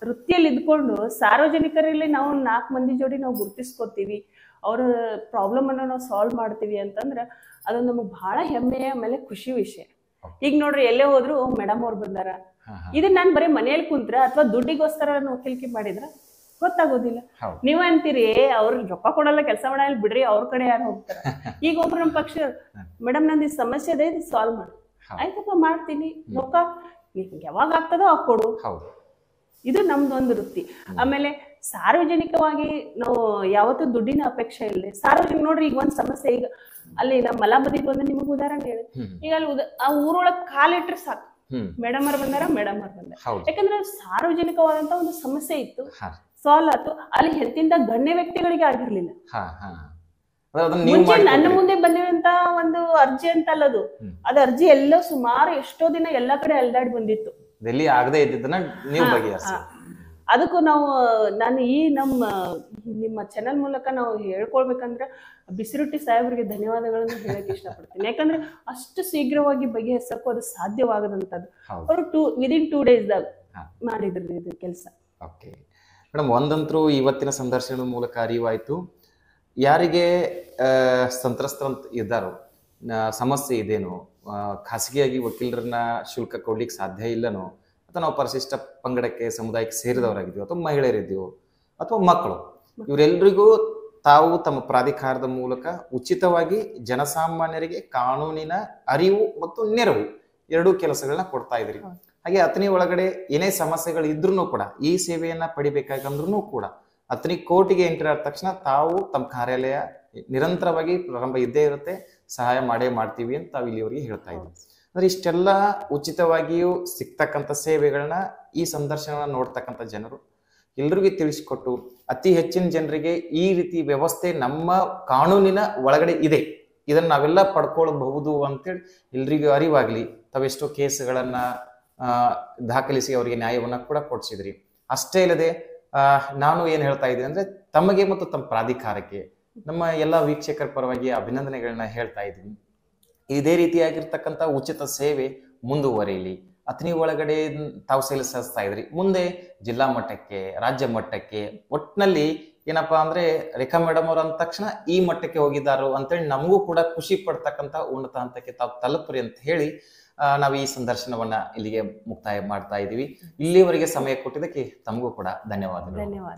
ವೃತ್ತಿಯಲ್ಲಿ ಇದ್ಕೊಂಡು ಸಾರ್ವಜನಿಕರಲ್ಲಿ ನಾವು 4 ಮಂದಿ ಜೋಡಿ ನಾವು ಗುರುತಿಸ್ಕೊತೀವಿ, ಅವ್ರ ಪ್ರಾಬ್ಲಮ್ ಅನ್ನ ನಾವು ಸಾಲ್ವ್ ಮಾಡ್ತೀವಿ ಅಂತಂದ್ರ ಅದು ನಮಗ್ ಬಹಳ ಹೆಮ್ಮೆಯ ಆಮೇಲೆ ಖುಷಿ ವಿಷಯ. ಈಗ ನೋಡ್ರಿ, ಎಲ್ಲೇ ಹೋದ್ರು ಮೇಡಮ್ ಅವ್ರು ಬಂದಾರ, ಇದನ್ನ ನಾನು ಬರೀ ಮನೆಯಲ್ಲಿ ಕುಂತ್ರ ಅಥವಾ ದುಡ್ಡಿಗೋಸ್ಕರ ವಕೀಲಿಕೆ ಮಾಡಿದ್ರ ಗೊತ್ತಾಗೋದಿಲ್ಲ. ನೀವ್ ಅಂತೀರಿ ಅವ್ರ ರೊಕ್ಕ ಕೊಡಲ್ಲ, ಕೆಲಸ ಮಾಡಲ್ಲ ಬಿಡ್ರಿ, ಅವ್ರ ಕಡೆ ಯಾರು ಹೋಗ್ತಾರ. ಈಗ ಒಬ್ರು ನಮ್ಮ ಪಕ್ಷ ಮೇಡಮ್ ನಂದು ಈ ಸಮಸ್ಯೆ ಇದೆ, ಇದು ಸಾಲ್ವ್ ಮಾಡಿ, ಆಯ್ತಪ್ಪ ಮಾಡ್ತೀನಿ, ರೊಕ್ಕ ಯಾವಾಗ ಆಗ್ತದೋ ಆಗ ಕೊಡು. ಹೌದು. ಇದು ನಮ್ದೊಂದು ವೃತ್ತಿ. ಆಮೇಲೆ ಸಾರ್ವಜನಿಕವಾಗಿ ನಾವು ಯಾವತ್ತೂ ದುಡ್ಡಿನ ಅಪೇಕ್ಷೆ ಇಲ್ಲದೆ ಸಾರ್ವಜನಿಕ ನೋಡ್ರಿ, ಈಗ ಒಂದ್ ಸಮಸ್ಯೆ, ಈಗ ಅಲ್ಲಿ ನಮ್ಮ ಮಲಾಬದಿಗೆ ಬಂದ್ರೆ ನಿಮಗ್ ಉದಾಹರಣೆ ಹೇಳಿ, ಈಗ ಅಲ್ಲಿ ಆ ಊರೊಳಗ್ ಕಾಲಿಟ್ರೆ ಸಾಕು, ಮೇಡಮ್ ಅವ್ರು ಬಂದಾರ, ಮೇಡಮ್ ಅವ್ರು ಬಂದಾರ. ಯಾಕಂದ್ರೆ ಸಾರ್ವಜನಿಕವಾದಂತ ಒಂದು ಸಮಸ್ಯೆ ಇತ್ತು, ಸಾಲ್ವ್ ಆಯ್ತು. ಅಲ್ಲಿ ಹೆತ್ತಿಂದ ಗಣ್ಯ ವ್ಯಕ್ತಿಗಳಿಗೆ ಆಗಿರ್ಲಿಲ್ಲ. ಮುಂಚೆ ನನ್ನ ಮುಂದೆ ಬಂದಿರುವಂತ ಒಂದು ಅರ್ಜಿ ಅಂತ ಅಲ್ಲದು, ಅದು ಅರ್ಜಿ ಎಲ್ಲೋ ಸುಮಾರು ಎಷ್ಟೋ ದಿನ ಎಲ್ಲಾ ಕಡೆ ಅಲ್ದಾಡಿ ಬಂದಿತ್ತು. ಆಗದೆ ಇದ್ದದನ್ನ ನೀವು ಬಗೆಹರಿಸಿ. ಅದಕ್ಕೂ ನಾನು ಈ ನಿಮ್ಮ ಚಾನೆಲ್ ಮೂಲಕ ನಾವು ಹೇಳ್ಕೊಳ್ಬೇಕಂದ್ರೆ ಬಿಸಿರೊಟ್ಟಿ ಸಾಹೇಬ್ರಿಗೆ ಧನ್ಯವಾದಗಳನ್ನು ಹೇಳಕ್ ಇಷ್ಟಪಡ್ತೀನಿ. ಯಾಕಂದ್ರೆ ಅಷ್ಟು ಶೀಘ್ರವಾಗಿ ಬಗೆಹರಿಸಕ್ಕೂ ಅದು ಸಾಧ್ಯವಾಗದಂತದ್ದು. ಅವರು ವಿದಿನ್ 2 days ಮಾಡಿದ್ರು ಇದು ಕೆಲಸ. ಓಕೆ ಮೇಡಮ್, ಒಂದಂತರೂ ಇವತ್ತಿನ ಸಂದರ್ಶನದ ಮೂಲಕ ಅರಿವಾಯ್ತು, ಯಾರಿಗೆ ಸಂತ್ರಸ್ತರಂತ ಇದ್ದಾರೋ, ಸಮಸ್ಯೆ ಇದೇನೋ, ಖಾಸಗಿಯಾಗಿ ವಕೀಲರನ್ನ ಶುಲ್ಕ ಕೊಡ್ಲಿಕ್ಕೆ ಸಾಧ್ಯ ಇಲ್ಲನೋ, ಅಥವಾ ನಾವು ಪರಿಶಿಷ್ಟ ಪಂಗಡಕ್ಕೆ ಸಮುದಾಯಕ್ಕೆ ಸೇರಿದವರಾಗಿದ್ದೀವಿ, ಅಥವಾ ಮಹಿಳೆಯರಿದ್ದೀವೋ, ಅಥವಾ ಮಕ್ಕಳು, ಇವರೆಲ್ಲರಿಗೂ ತಾವು ತಮ್ಮ ಪ್ರಾಧಿಕಾರದ ಮೂಲಕ ಉಚಿತವಾಗಿ ಜನಸಾಮಾನ್ಯರಿಗೆ ಕಾನೂನಿನ ಅರಿವು ಮತ್ತು ನೆರವು ಎರಡೂ ಕೆಲಸಗಳನ್ನ ಕೊಡ್ತಾ ಇದ್ರಿ. ಹಾಗೆ ಅತನಿ ಒಳಗಡೆ ಏನೇ ಸಮಸ್ಯೆಗಳು ಇದ್ರೂ ಕೂಡ ಈ ಸೇವೆಯನ್ನ ಪಡಿಬೇಕಾಗಂದ್ರೂ ಕೂಡ ಅತನಿ ಕೋರ್ಟಿಗೆ ಎಂಟ್ರಿ ಆದ ತಕ್ಷಣ ತಾವು ತಮ್ಮ ಕಾರ್ಯಾಲಯ ನಿರಂತರವಾಗಿ ಪ್ರಾರಂಭ ಇದ್ದೇ ಇರುತ್ತೆ, ಸಹಾಯ ಮಾಡೇ ಮಾಡ್ತೀವಿ ಅಂತ ತಾವು ಇಲ್ಲಿವರೆಗೆ ಹೇಳ್ತಾ ಇದ್ವಿ. ಅಂದ್ರೆ ಇಷ್ಟೆಲ್ಲ ಉಚಿತವಾಗಿಯೂ ಸಿಗ್ತಕ್ಕಂಥ ಸೇವೆಗಳನ್ನ ಈ ಸಂದರ್ಶನ ನೋಡ್ತಕ್ಕಂಥ ಜನರು ಎಲ್ರಿಗೂ ತಿಳಿಸಿಕೊಟ್ಟು ಅತಿ ಹೆಚ್ಚಿನ ಜನರಿಗೆ ಈ ರೀತಿ ವ್ಯವಸ್ಥೆ ನಮ್ಮ ಕಾನೂನಿನ ಒಳಗಡೆ ಇದೆ, ಇದನ್ನ ನಾವೆಲ್ಲ ಪಡ್ಕೊಳ್ಬಹುದು ಅಂತೇಳಿ ಎಲ್ರಿಗೂ ಅರಿವಾಗ್ಲಿ. ತಾವೆಷ್ಟೋ ಕೇಸ್ಗಳನ್ನ ದಾಖಲಿಸಿ ಅವರಿಗೆ ನ್ಯಾಯವನ್ನ ಕೂಡ ಕೊಡಿಸಿದ್ರಿ. ಅಷ್ಟೇ ಇಲ್ಲದೆ ನಾನು ಏನ್ ಹೇಳ್ತಾ ಇದ್ದೀನಿ ಅಂದ್ರೆ, ತಮಗೆ ಮತ್ತು ತಮ್ಮ ಪ್ರಾಧಿಕಾರಕ್ಕೆ ನಮ್ಮ ಎಲ್ಲ ವೀಕ್ಷಕರ ಪರವಾಗಿ ಅಭಿನಂದನೆಗಳನ್ನ ಹೇಳ್ತಾ ಇದ್ದೀನಿ. ಇದೇ ರೀತಿಯಾಗಿರ್ತಕ್ಕಂಥ ಉಚಿತ ಸೇವೆ ಮುಂದುವರಿಯಲಿ. ಅತನಿ ಒಳಗಡೆ ತಾವು ಸಲ್ಲಿಸ್ತಾ ಇದ್ರಿ, ಮುಂದೆ ಜಿಲ್ಲಾ ಮಟ್ಟಕ್ಕೆ, ರಾಜ್ಯ ಮಟ್ಟಕ್ಕೆ, ಒಟ್ಟಿನಲ್ಲಿ ಏನಪ್ಪಾ ಅಂದ್ರೆ ರೇಖಾ ಮೇಡಮ್ ಅವ್ರ ಅಂದ ತಕ್ಷಣ ಈ ಮಟ್ಟಕ್ಕೆ ಹೋಗಿದ್ದಾರೋ ಅಂತೇಳಿ ನಮಗೂ ಕೂಡ ಖುಷಿ ಪಡ್ತಕ್ಕಂಥ ಉನ್ನತ ಹಂತಕ್ಕೆ ತಾವು ತಲುಪ್ರಿ ಅಂತ ಹೇಳಿ ನಾವು ಈ ಸಂದರ್ಶನವನ್ನ ಇಲ್ಲಿಗೆ ಮುಕ್ತಾಯ ಮಾಡ್ತಾ ಇದೀವಿ. ಇಲ್ಲಿವರೆಗೆ ಸಮಯ ಕೊಟ್ಟಿದ್ದಕ್ಕೆ ತಮಗೂ ಕೂಡ ಧನ್ಯವಾದಗಳು. ಧನ್ಯವಾದ.